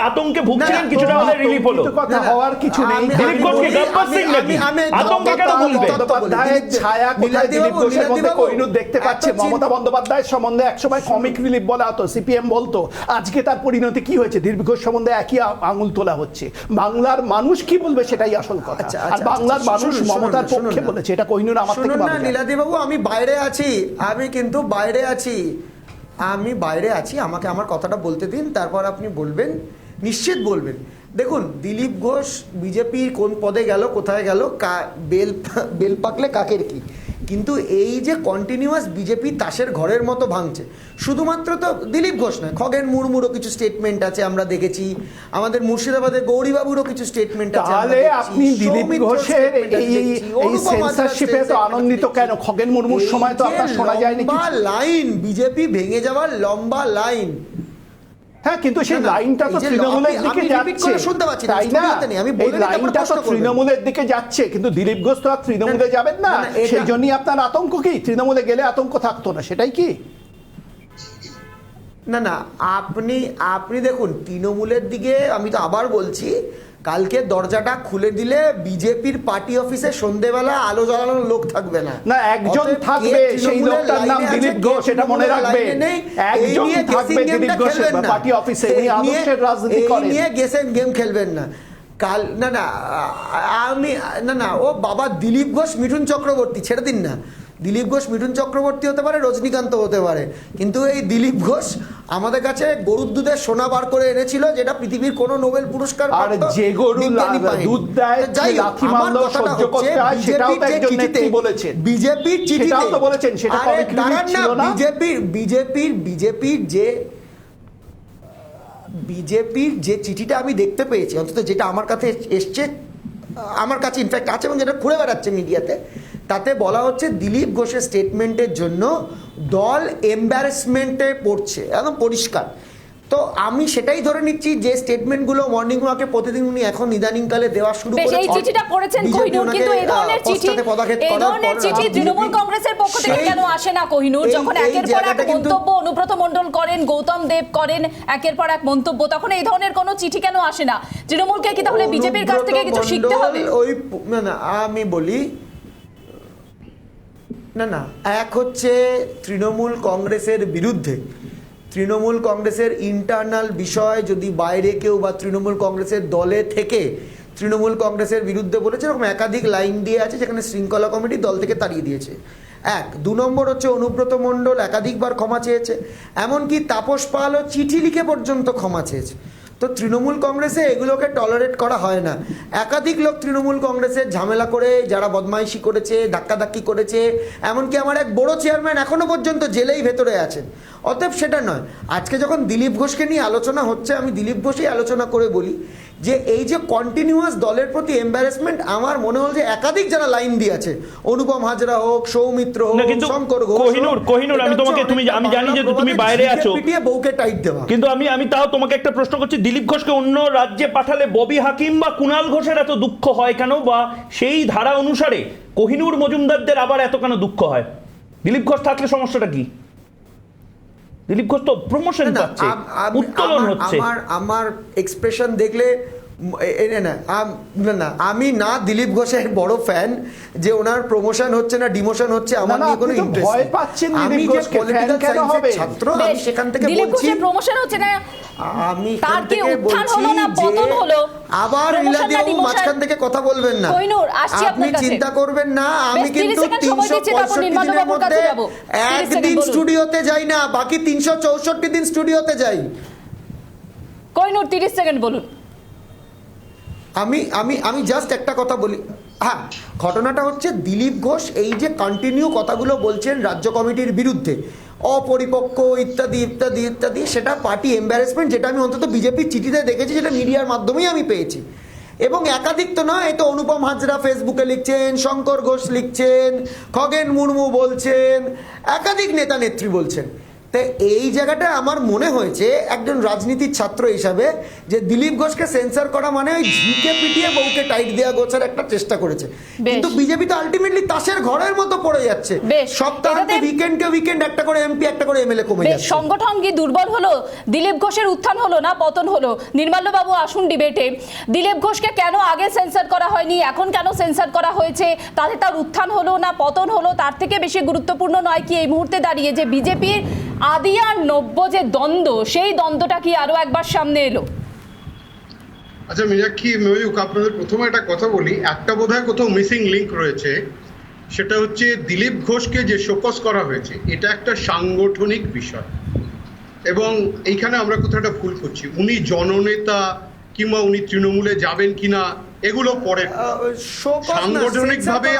আতঙ্কে ভুগছিলেন, কিছুটা হলে রিলিফ হলো। কথা হওয়ার কিছু নেই। দিলীপ ঘোষকে গব্বর সিং নাকি আতঙ্কে কেন ভুগবে? বন্দ্যোপাধ্যায়ের ছায়া কোথায় দিলীপ ঘোষের মধ্যে কোহিনূর দেখতে পাচ্ছে? মমতা বন্দ্যোপাধ্যায়ের সম্বন্ধে একসময় কমিক রিলিফ বলা হতো, সিপিএম বলতো, আজকে তার পরিণতি কি হয়েছে? দিলীপ ঘোষ সম্বন্ধে একই আঙুল তোলা হচ্ছে। বাংলার মানুষ কি বলবে সেটাই আসল কথা, আর বাংলার মানুষ মমতার পক্ষে বলেছে, এটা কোহিনূর আমার থেকে ভালো। নীলাদ্রিবাবু আমি বাইরে আছি, আমি কিন্তু বাইরে আছি, আমি বাইরে আছি, আমাকে আমার কথাটা বলতে দিন, তারপর আপনি বলবেন, নিশ্চিত বলবেন। দেখুন, দিলীপ ঘোষ বিজেপির কোন পদে গেল, কোথায় গেল, বেল পাকলে কাকের কি, কিন্তু এই যে কন্টিনিউয়াস বিজেপি তাসের ঘরের মতো ভাঙছে, শুধুমাত্র তো দিলীপ ঘোষ নয়, খগেন মুর্মুরও কিছু স্টেটমেন্ট আছে আমরা দেখেছি, আমাদের মুর্শিদাবাদের গৌরীবাবুরও কিছু স্টেটমেন্ট আছে। তাহলে আপনি দিলীপ ঘোষের এই সেন্সরশিপে তো আনন্দিত কেন? খগেন মুর্মুর সময় তো আপনার শোনা যায়নি কিছু। লাইন বিজেপি ভেঙে যাওয়ার লম্বা লাইন, হ্যাঁ, কিন্তু সেই লাইনটা তো তৃণমূলের দিকে যাচ্ছে, তাই না? এই লাইনটা তো তৃণমূলের দিকে যাচ্ছে, কিন্তু দিলীপ ঘোষ তো আর তৃণমূলে যাবেন না, সেই জন্যই আপনার আতঙ্ক কি? তৃণমূলে গেলে আতঙ্ক থাকতো না, সেটাই কি? না না, আপনি দেখুন, তৃণমূলের দিকে আমি তো আবার বলছি, কালকে দরজাটা খুলে দিলে বিজেপির পার্টি অফিসে সন্ধ্যেবেলা আলো জ্বালানোর লোক থাকবে না, না একজন থাকবে, সেই লোকটার নাম দিলীপ ঘোষ, এটা মনে রাখবেন। একজন থাকবে দিলীপ ঘোষ পার্টি অফিসে, উনি আদর্শের রাজনীতি করেন, নিয়ে গেছেন গেম খেলবেন না। কাল না না আমি না না ও বাবা, দিলীপ ঘোষ মিঠুন চক্রবর্তী ছেড়ে দিন না, দিলীপ ঘোষ মিঠুন চক্রবর্তী হতে পারে, রজনীকান্ত হতে পারে, কিন্তু এই দিলীপ ঘোষ আমাদের কাছে গরুর দুধের সোনা বার করে এনেছিল, যেটা পৃথিবীর কোনো নোবেল পুরস্কার আর যে গরু দুধ দেয় লাথি মারলো সহ্য করতে হয়, সেটাও তো একজন নেত্রী বলেছেন, বিজেপির চিঠিটাও তো বলেছেন, সেটা কমিক রিলিফ ছিল না। বিজেপির যে চিঠিটা আমি দেখতে পেয়েছি, অন্তত যেটা আমার কাছে এসছে, আমার কাছে ইনফ্যাক্ট আছে এবং যেটা ঘুরে বেড়াচ্ছে মিডিয়াতে, তাতে বলা হচ্ছে দিলীপ ঘোষের স্টেটমেন্টের জন্য দল এম্বারেসমেন্টে পড়ছে, একদম পরিষ্কার। তো আমি সেটাই ধরে নিচ্ছি যে স্টেটমেন্টগুলো মর্নিং ওয়াকে প্রতিদিন উনি এখন ইদানিংকালে দেওয়া শুরু করেছেন। এই চিঠিটা পড়েছেন কোহিনূর, কিন্তু এই ধরনের চিঠি তৃণমূল কংগ্রেসের পক্ষ থেকে কেন আসে না কোহিনূর? যখন একের পর এক মন্তব্য অনুব্রত মণ্ডল করেন, গৌতম দেব করেন একের পর এক মন্তব্য, তখন এই ধরনের কোনো চিঠি কেন আসে না? তৃণমূলকে কি তাহলে বিজেপির কাছ থেকে কিছু শিখতে হবে? ওই না না আমি বলি না না, এক হচ্ছে তৃণমূল কংগ্রেসের বিরুদ্ধে, তৃণমূল কংগ্রেসের ইন্টারনাল বিষয় যদি বাইরে কেউ বা তৃণমূল কংগ্রেসের দলে থেকে তৃণমূল কংগ্রেসের বিরুদ্ধে বলেছে, এরকম একাধিক লাইন দিয়ে আছে, যেখানে শৃঙ্খলা কমিটি দল থেকে তাড়িয়ে দিয়েছে। এক, দু নম্বর হচ্ছে অনুব্রত মণ্ডল একাধিকবার ক্ষমা চেয়েছে, এমনকি তাপস পালও চিঠি লিখে পর্যন্ত ক্ষমা চেয়েছে। তো তৃণমূল কংগ্রেসে এগুলোকে টলারেট করা হয় না। একাধিক লোক তৃণমূল কংগ্রেসের ঝামেলা করে, যারা বদমাইশি করেছে, ধাক্কাধাক্কি করেছে, এমনকি আমার এক বড় চেয়ারম্যান এখনো পর্যন্ত জেলেই ভেতরে আছেন। অতএব সেটা নয়। আজকে যখন দিলীপ ঘোষকে নিয়ে আলোচনা হচ্ছে, আমি দিলীপ ঘোষই আলোচনা করে বলি যে এই যে কন্টিনিউয়াস দলের প্রতি এম্বারেসমেন্ট, আমার মনে হল যে একাধিক যারা লাইন দিয়ে আছে, অনুপম হাজরা হোক, সৌমিত্র হোক, শঙ্কর ঘোষ, কোহিনূর আমি তোমাকে, আমি জানি যে তুমি বাইরে আছো, পিটিয়ে বউকে টাইট দেওয়া, কিন্তু আমি তাও তোমাকে একটা প্রশ্ন করছি, দিলীপ ঘোষকে অন্য রাজ্যে পাঠালে ববি হাকিম বা কুণাল ঘোষের এত দুঃখ হয় কেন, বা সেই ধারা অনুসারে কোহিনূর মজুমদারদের আবার এত কেন দুঃখ হয়? দিলীপ ঘোষ থাকলে সমস্যাটা কি? দিলীপ ঘোষ তো প্রমোশন পাচ্ছে, উত্তোলন হচ্ছে। আমার এক্সপ্রেশন দেখলে না, আমি না দিলীপ ঘোষের বড় ফ্যান যে ওনার প্রমোশন হচ্ছে না ডিমোশন হচ্ছে, আমার নিয়ে কোনো ইন্টারেস্ট নেই। আমি যে পলিটিক্যাল সায়েন্সের ছাত্র, আমি সেখান থেকে বলছি প্রমোশন হচ্ছে না, আমি এখান থেকে বলছি যে আবার নীলাদ্রিবাবু মাঝখান থেকে কথা বলবেন না, আপনি চিন্তা করবেন না। আমি কিন্তু 365 দিনের মধ্যে একদিন স্টুডিওতে যাই না, বাকি 364 দিন স্টুডিওতে যাই। কোহিনূর 30 সেকেন্ড বলুন। আমি জাস্ট একটা কথা বলি। হ্যাঁ, ঘটনাটা হচ্ছে দিলীপ ঘোষ এই যে কন্টিনিউ কথাগুলো বলছেন রাজ্য কমিটির বিরুদ্ধে, অপরিপক্ক ইত্যাদি ইত্যাদি ইত্যাদি, সেটা পার্টি এম্বারেসমেন্ট, যেটা আমি অন্তত বিজেপির চিঠিতে দেখেছি, সেটা মিডিয়ার মাধ্যমেই আমি পেয়েছি। এবং একাধিক তো নয়, তো অনুপম হাজরা ফেসবুকে লিখছেন, শঙ্কর ঘোষ লিখছেন, খগেন মুর্মু বলছেন, একাধিক নেতা নেত্রী বলছেন। তো এই জায়গাটা আমার মনে হয়েছে একজন রাজনীতির ছাত্র হিসাবে যে দিলীপ ঘোষকে সেন্সর করা মানে ওই ঝিকে পিটিয়ে বউকে টাইট দেওয়া গোছার একটা চেষ্টা করেছে, কিন্তু বিজেপি তো আলটিমেটলি তাসের ঘরের মতো পড়ে যাচ্ছে, সপ্তাহান্তে উইকেন্ড একটা করে এমপি একটা করে এমএলএ কমে যাচ্ছে। সংগঠন কি দুর্বল হলো? দিলীপ ঘোষের উত্থান হলো না পতন হলো? নির্মাল্য বাবু আসুন ডিবেটে। দিলীপ ঘোষকে কেন আগে সেন্সর করা হয়নি, এখন কেন সেন্সর করা হয়েছে? তাতে তার উত্থান হলো না পতন হলো? তার থেকে বেশি গুরুত্বপূর্ণ নয় কি এই মুহূর্তে দাঁড়িয়ে যে বিজেপির আদি আর নব্য যে দ্বন্দ্ব, সেই দ্বন্দ্বটা কি আরো একবার সামনে এলো? আচ্ছা মীনাক্ষী, ময়ূক, আপনাদের প্রথমে একটা কথা বলি, একটা বোধহয় কোথাও মিসিং লিংক রয়েছে, সেটা হচ্ছে দিলীপ ঘোষকে যে শোকজ করা হয়েছে এটা একটা সাংগঠনিক বিষয়, এবং এইখানে আমরা কোথাও একটা ভুল করছি। উনি জননেতা কিংবা উনি তৃণমূলে যাবেন কিনা এগুলো পরে, সাংগঠনিক ভাবে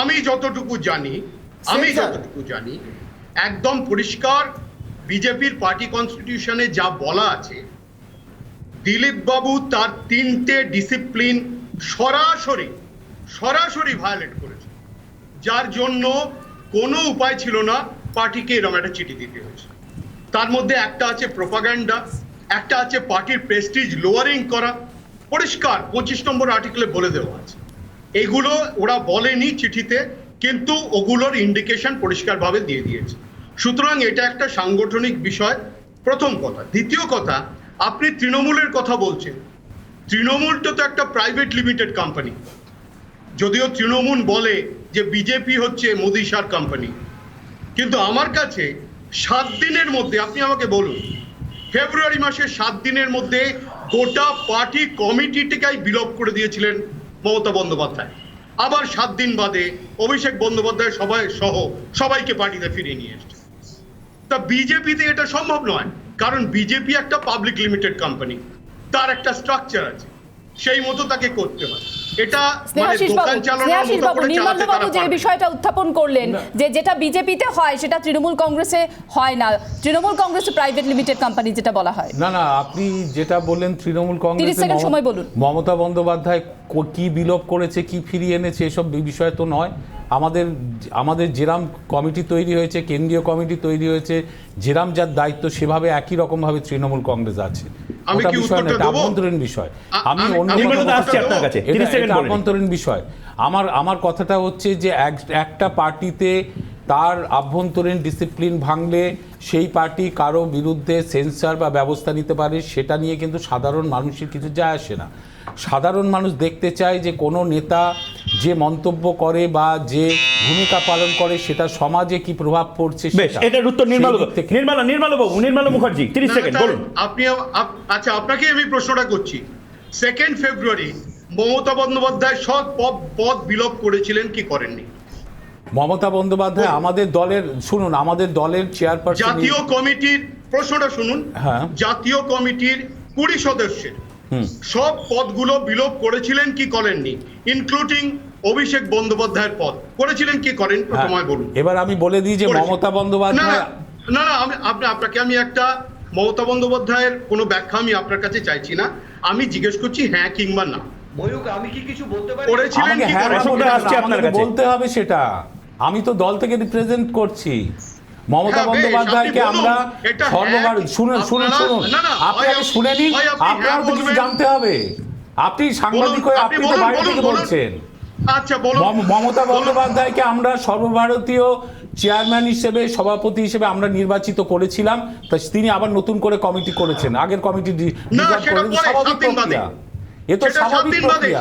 আমি যতটুকু জানি একদম পরিষ্কার বিজেপির পার্টি কনস্টিটিউশনে যা বলা আছে, দিলীপ বাবু তার 3টে ডিসিপ্লিন সরাসরি ভায়োলেট করেছে, যার জন্য কোনো উপায় ছিল না পার্টিকে এরকম একটা চিঠি দিতে হয়েছে। তার মধ্যে একটা আছে প্রোপাগান্ডা, একটা আছে পার্টির প্রেস্টিজ লোয়ারিং করা, পরিষ্কার 25 নম্বর আর্টিকেলে বলে দেওয়া আছে। এগুলো ওরা বলেনি চিঠিতে, কিন্তু ওগুলোর ইন্ডিকেশন পরিষ্কারভাবে দিয়ে দিয়েছে। সুতরাং এটা একটা সাংগঠনিক বিষয়, প্রথম কথা। দ্বিতীয় কথা, আপনি তৃণমূলের কথা বলছেন, তৃণমূলটা তো একটা প্রাইভেট লিমিটেড কোম্পানি, যদিও তৃণমূল বলে যে বিজেপি হচ্ছে মোদি শাহর কোম্পানি, কিন্তু আমার কাছে 7 দিনের মধ্যে, আপনি আমাকে বলুন, ফেব্রুয়ারি মাসের 7 দিনের মধ্যে গোটা পার্টি কমিটিটাকেই বিলোপ করে দিয়েছিলেন মমতা বন্দ্যোপাধ্যায়। আবার 7 দিন বাদে অভিষেক বন্দ্যোপাধ্যায় সবাইকে পার্টিতে ফিরিয়ে নিয়ে এসছে। তা বিজেপিতে এটা সম্ভব নয়, কারণ বিজেপি একটা পাবলিক লিমিটেড কোম্পানি, তার একটা স্ট্রাকচার আছে, সেই মতো তাকে করতে হয়। এটা মানে দোকান চালানোর মতো করে চালাতে তারা যে বিষয়টা উত্থাপন করলেন যে যেটা বিজেপিতে হয় সেটা তৃণমূল কংগ্রেসে হয় না, Trinamool Congress private limited company যেটা বলা হয়। না, আপনি যেটা বললেন তৃণমূল কংগ্রেস, সময় বলুন, মমতা বন্দ্যোপাধ্যায় কি বিলোপ করেছে, কি ফিরিয়ে এনেছে, এসব বিষয় তো নয়। আমাদের যেরাম কমিটি তৈরি হয়েছে, কেন্দ্রীয় কমিটি তৈরি হয়েছে, যেরাম যার দায়িত্ব সেভাবে একই রকম ভাবে তৃণমূল কংগ্রেস আছে। ওটা বিষয় না, এটা আভ্যন্তরীণ বিষয়। আমি আভ্যন্তরীণ বিষয়। আমার কথাটা হচ্ছে যে একটা পার্টিতে তার আভ্যন্তরীণ ডিসিপ্লিন ভাঙলে সেই পার্টি কারো বিরুদ্ধে সেন্সর বা ব্যবস্থা নিতে পারে, সেটা নিয়ে কিন্তু সাধারণ মানুষের কিছু যায় আসে না। সাধারণ মানুষ দেখতে চায় যে কোনো নেতা যে মন্তব্য করে বা যে ভূমিকা পালন করে সেটা সমাজে কি প্রভাব পড়ছে। এটার উত্তর নির্মল মুখার্জি 30 সেকেন্ড বলুন। আচ্ছা, আপনাকে আমি প্রশ্নটা করছি, 2 ফেব্রুয়ারি মমতা বন্দ্যোপাধ্যায় সব পদ বিলোপ করেছিলেন কি করেননি? মমতা বন্দ্যোপাধ্যায় আমাদের দলের চেয়ারপারসন, জাতীয় কমিটির, প্রশ্নটা শুনুন, জাতীয় কমিটির 20 সদস্যের সব পদগুলো বিলোপ করেছিলেন কি করেননি, ইনক্লুডিং অভিষেক বন্দ্যোপাধ্যায়ের পদ করেছিলেন কি করেন প্রথমে বলুন। এবার আমি বলে দিই যে মমতা বন্দ্যোপাধ্যায়, না আপনাকে আমি একটা মমতা বন্দ্যোপাধ্যায়ের কোনো ব্যাখ্যা আমি আপনার কাছে চাইছি না, আমি জিজ্ঞেস করছি হ্যাঁ কিংবা না। ময়ূক, আমি কি কিছু বলতে পারি? করেছিলেন কি বলতে হবে সেটা। আমি তো দল থেকে রিপ্রেজেন্ট করছি। মমতা বন্দ্যোপাধ্যায়কে আমরা সর্ববার শুনুন, আপনি আগে শুনে নিন, আপনার তো কিছু জানতে হবে। আপনি সাংবাদিক হয়ে আপনি তো বাইরে থেকে বলছেন। আচ্ছা বলুন। মমতা বন্দ্যোপাধ্যায়কে আমরা সর্বভারতীয় চেয়ারম্যান হিসেবে, সভাপতি হিসেবে আমরা নির্বাচিত করেছিলাম, তা তিনি আবার নতুন করে কমিটি করেছেন। আগের কমিটি স্বাভাবিক প্রক্রিয়া, এ তো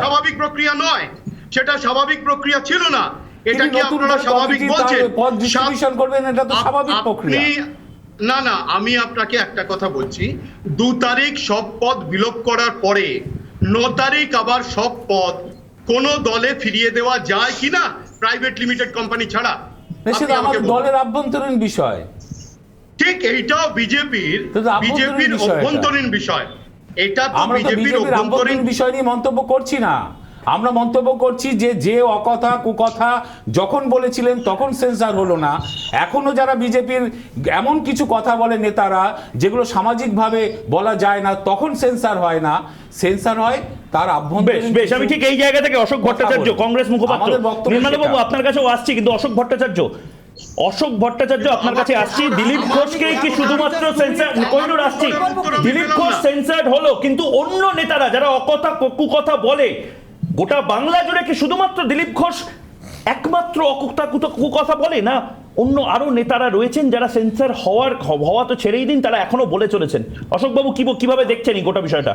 স্বাভাবিক প্রক্রিয়া নয়, সেটা স্বাভাবিক প্রক্রিয়া ছিল না। এটা কি আপনারা স্বাভাবিক বলছেন? পদ ডিস্ট্রিবিউশন করবেন, এটা তো স্বাভাবিক প্রক্রিয়া। না, আমি আপনাকে একটা কথা বলছি, 2 তারিখ সব পদ বিলোপ করার পরে 9 তারিখ আবার সব পদ কোন দলে ফিরিয়ে দেওয়া যায় কিনা প্রাইভেট লিমিটেড কোম্পানি ছাড়া? সেটা আমাদের দলের আভ্যন্তরীণ বিষয়। ঠিক, এইটাও বিজেপির অভ্যন্তরীণ বিষয়। এটা তো বিজেপির অভ্যন্তরীণ বিষয় নিয়ে মন্তব্য করছি না। আমরা মন্তব্য করছি যে অকথা কুকথা যখন বলেছিলেন তখন সেন্সার হলো না, এখনো যারা বিজেপির এমন কিছু কথা বলে নেতারা যেগুলো সামাজিকভাবে বলা যায় না, তখন সেন্সার হয় না, সেন্সার হয় তার আভ্যন্তরীণ। বেশ, আমি ঠিক এই জায়গা থেকে অশোক ভট্টাচার্য, কংগ্রেস মুখপাত্র, নির্মলবাবু আপনার কাছেও আসছি, কিন্তু অশোক ভট্টাচার্য অশোক ভট্টাচার্য আপনার কাছে আসছি, দিলীপ ঘোষকে কি শুধুমাত্র সেন্সার, কোহিনুর আসছি, দিলীপ ঘোষ সেন্সার্ড হলো, কিন্তু অন্য নেতারা যারা কুকথা বলে গোটা বাংলা জুড়ে কি শুধুমাত্র দিলীপ ঘোষ একমাত্র কুকথা বলে, না অন্য আরো নেতারা রয়েছেন যারা সেন্সার হওয়া তো ছেড়েই দিন, তারা এখনো বলে চলেছেন? অশোকবাবু কিভাবে দেখছেন এই গোটা বিষয়টা?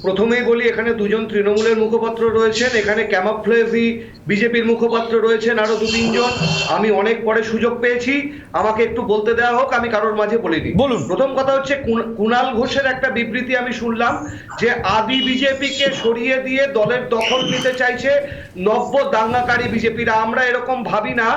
প্রথমেই বলি, এখানে দুজন তৃণমূলের মুখপাত্র রয়েছেন, এখানে ক্যামাফ্লেজি বিজেপির মুখপাত্র রয়েছেন আরো 2-3 জন। আমি অনেক পরে সুযোগ পেয়েছি, আমাকে একটু বলতে দেওয়া হোক, আমি কারোর মাঝে বলিনি। বলুন। প্রথম কথা হচ্ছে, কুণাল ঘোষের একটা বিবৃতি আমি শুনলাম যে আদি বিজেপিকে সরিয়ে দিয়ে দলের দখল নিতে চাইছে নব্য দাঙ্গাকারী বিজেপিরা। আমরা এরকম ভাবি না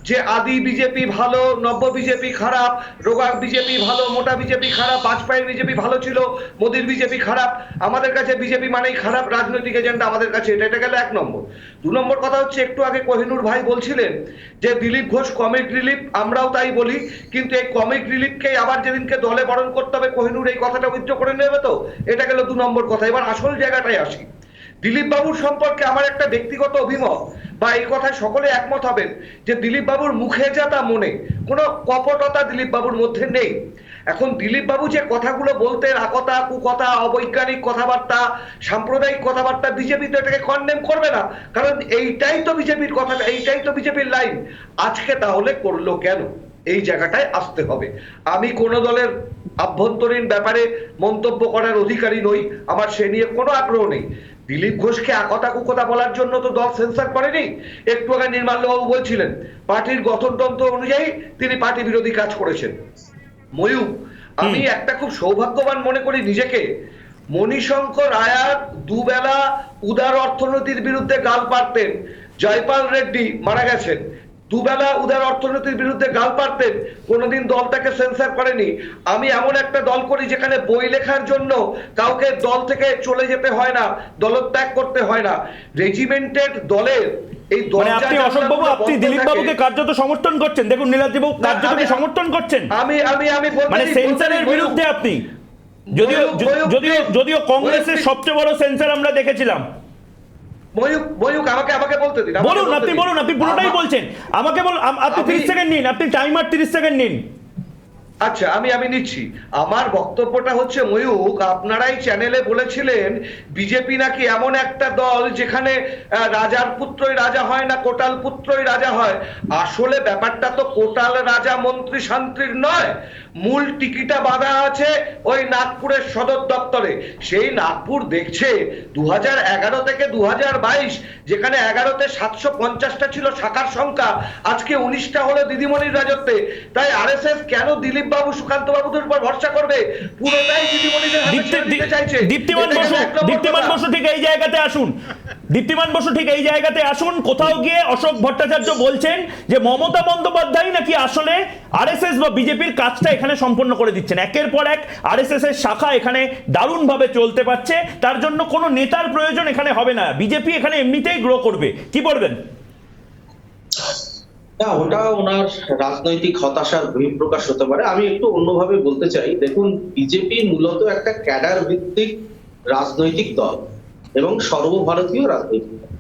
যে আদি বিজেপি ভালো, নব্য বিজেপি খারাপ, রোগা বিজেপি ভালো, মোটা বিজেপি খারাপ, বাজপেয়ীর বিজেপি ভালো ছিল, মোদির বিজেপি খারাপ। আমাদের কাছে বিজেপি মানেই খারাপ রাজনৈতিক এজেন্ডা, আমাদের কাছে এটা গেল 1 নম্বর। 2 নম্বর কথা হচ্ছে, একটু আগে কোহিনুর ভাই বলছিলেন যে দিলীপ ঘোষ কমিক রিলিফ, আমরাও তাই বলি, কিন্তু এই কমিক রিলিফকে আবার যেদিনকে দলে বরণ করতে হবে কোহিনুর এই কথাটা উইথড্র করে নেবে তো, এটা গেল 2 নম্বর কথা। এবার আসল জায়গাটায় আসি। দিলীপ বাবুর সম্পর্কে আমার একটা ব্যক্তিগত অভিমত, বা এই কথায় সকলে একমত হবেন যে দিলীপ বাবুর মুখে যা তা মনে, কোনো কপটতা দিলীপ বাবুর মধ্যে নেই। এখন দিলীপ বাবু যে কথাগুলো বলতেন, আকথা কুকথা, অবৈজ্ঞানিক কথাবার্তা, সাম্প্রদায়িক কথাবার্তা, বিজেপি তো এটাকে কন্ডেম করবে না, কারণ এইটাই তো বিজেপির কথাটা, এইটাই তো বিজেপির লাইন। আজকে তাহলে করলো কেন, এই জায়গাটায় আসতে হবে। আমি কোন দলের আভ্যন্তরীণ ব্যাপারে মন্তব্য করার অধিকারী নই, আমার সে নিয়ে কোনো আগ্রহ নেই। দিলীপ ঘোষকে আকথা কুকথা বলার জন্য তো দল সেন্সার করেনি। একটু আগে নির্মাল্যবাবু বলছিলেন পার্টির গঠনতন্ত্র অনুযায়ী তিনি পার্টি বিরোধী কাজ করেছেন। ময়ূক, আমি একটা খুব সৌভাগ্যবান মনে করি নিজেকে, মণিশঙ্কর আয়ার 2 বেলা উদার অর্থনীতির বিরুদ্ধে গাল পারতেন, জয়পাল রেড্ডি মারা গেছেন, 2 বেলা উদার অর্থনীতির বিরুদ্ধে গাল পারতেন, কোনোদিন দলটাকে সেন্সার করেনি। আমি এমন একটা দল করি যেখানে বই লেখার জন্য কাউকে দল থেকে চলে যেতে হয় না, দলত্যাগ করতে হয় না। রেজিমেন্টেড দলের এই মানে আপনি অশোকবাবু, আপনি দিলীপ বাবুকে কার্যত সমর্থন করছেন? দেখুন নীলাদ্রি বাবু কার্যত সমর্থন করছেন, আমি মানে সেন্সারের বিরুদ্ধে আপনি। যদিও কংগ্রেসের সবচেয়ে বড় সেন্সার আমরা দেখেছিলাম। ময়ূক, আমাকে বলতে দিন। বলুন, আপনি বলুন, আপনি পুরোটাই বলছেন। আমাকে বলুন, আপনি 30 সেকেন্ড নিন, আপনি টাইমার 30 সেকেন্ড নিন। আচ্ছা, আমি নিচ্ছি। আমার বক্তব্যটা হচ্ছে, ময়ূক, আপনারাই চ্যানেলে বলেছিলেন বিজেপি নাকি এমন একটা দল যেখানে রাজার পুত্রই রাজা হয় না, কোটাল পুত্রই রাজা হয়। আসলে ব্যাপারটা তো কোটাল রাজা মন্ত্রী শান্তির নয়। মূল টিকিটা বাঁধা আছে ওই নাগপুরের সদর দপ্তরে। সেই নাগপুর দেখছে 2011 থেকে 2022, যেখানে 11তে 750টা ছিল শাখার সংখ্যা, আজকে 19টা হলো দিদিমণির রাজত্বে। তাই আরএসএস কেন দিলীপ বাবু, সুকান্ত বাবুদের উপর ভরসা করবে? পুরোটাই দিদিমণিদের হাতে ছেড়ে দিতে চাইছে। দীপ্তিমান বসু ঠিক এই জায়গাতে আসুন। দীপ্তিমান বসু ঠিক এই জায়গাতে আসুন। কোথাও গিয়ে অশোক ভট্টাচার্য বলছেন যে মমতা বন্দ্যোপাধ্যায় নাকি আসলে আরএসএস বা বিজেপির কাজটা এখানে সম্পন্ন করে দিচ্ছেন। একের পর এক আরএসএস এর শাখা এখানে দারুণভাবে চলতে পারছে, তার জন্য কোনো নেতার প্রয়োজন এখানে হবে না, বিজেপি এখানে এমনিতেই গ্রো করবে। কি বলবেন? না, ওটা ওনার রাজনৈতিক হতাশার বহিঃপ্রকাশ হতে পারে। আমি একটু অন্যভাবে বলতে চাই। দেখুন, বিজেপি মূলত একটা ক্যাডার ভিত্তিক রাজনৈতিক দল এবং সর্বভারতীয় রাজনৈতিক দল।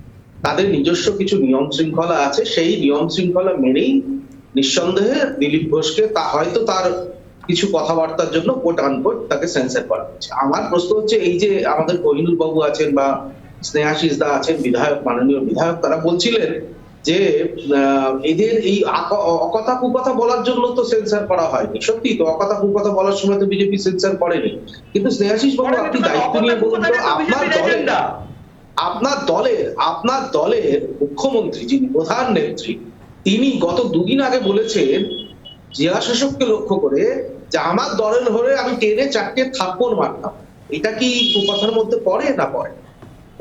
তাদের নিজস্ব কিছু নিয়ম শৃঙ্খলা আছে, সেই নিয়ম শৃঙ্খলা মেনেই নিঃসন্দেহে দিলীপ ঘোষকে হয়তো তার কিছু কথাবার্তার জন্য কোট আনকোট তাকে সেন্সার করা হচ্ছে। আমার প্রশ্ন হচ্ছে, এই যে আমাদের কোহিনুর বাবু আছেন বা স্নেহাশিস দা আছেন, বিধায়ক, মাননীয় বিধায়ক, তারা বলছিলেন যে এদের এই অকথা কুকথা বলার জন্য তো সেন্সার করা হয়নি। সত্যি তো, অকথা কুকথা বলার সময় তো বিজেপি সেন্সার করেনি। কিন্তু স্নেহাশিস বাবু, আপনি দায়িত্ব নিয়ে বলুন তো, আপনার দলের মুখ্যমন্ত্রী, যিনি প্রধান নেত্রী, তিনি গত 2 দিন আগে বলেছেন জেলা শাসককে লক্ষ্য করে যে আমার দলের হয়ে আমি টেনে 4টে থাপ্পড় মারতাম। এটা কি কুকথার মধ্যে পড়ে না পড়ে?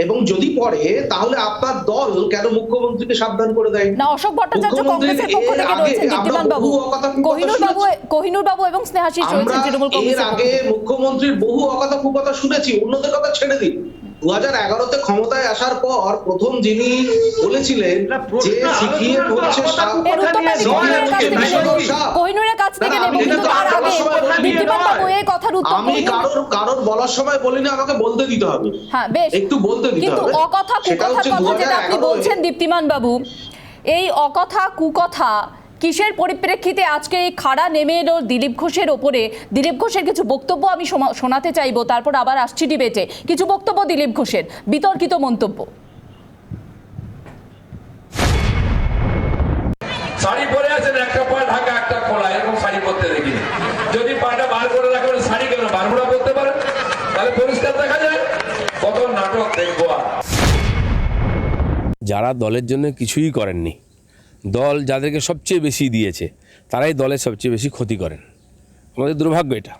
এবং যদি পড়ে, তাহলে আপনার দল কেন মুখ্যমন্ত্রীকে সাবধান করে দেয় না? অশোক ভট্টাচার্য কংগ্রেসের পক্ষ থেকে রয়েছেন, দীপ্তিমান বাবু, কোহিনুর বাবু এবং স্নেহাশিস রয়েছেন তৃণমূল কংগ্রেসের পক্ষ থেকে। এর আগে মুখ্যমন্ত্রীর বহু অকথা কুকথা শুনেছি, অন্যদের কথা ছেড়ে দিন। 2011তে ক্ষমতায় আসার পর প্রথম যিনি বলেছিলেন যে সিপিএম হচ্ছে কোহিনুরের কাছ থেকে নেব, কিন্তু তার আগে দীপ্তিমান বাবু এই কথার উত্তর আমি কারোর বলার সময় বলিনি, আমাকে বলতে দিতে হবে। হ্যাঁ, বেশ, একটু বলতে দিতে হবে। কিন্তু অকথা কুকথার কথা যেটা আপনি বলছেন দীপ্তিমান বাবু, এই অকথা কুকথা কিসের পরিপ্রেক্ষিতে আজকে এই খাড়া নেমে এলো দিলীপ ঘোষের ওপরে? দিলীপ ঘোষের কিছু বক্তব্য আমি শোনাতে চাইবো, তারপর আবার আসছি ডিবেটে। কিছু বক্তব্য দিলীপ ঘোষের, বিতর্কিত মন্তব্য। শাড়ি পরে আছেন, একটা পা ঢাকা একটা খোলা, এরকম শাড়ি পরতে দেখিনি। যদি পাটা বার করে রাখেন, শাড়ি কেন বারমুড়া পরতে পারেন, তাহলে পরিষ্কার দেখা যায়। কত নাটক দেখবো। আর যারা দলের জন্য কিছুই করেননি, দল যাদেরকে সবচেয়ে বেশি দিয়েছে, তারাই দলের সবচেয়ে বেশি ক্ষতি করেন। আমাদের দুর্ভাগ্য এটা।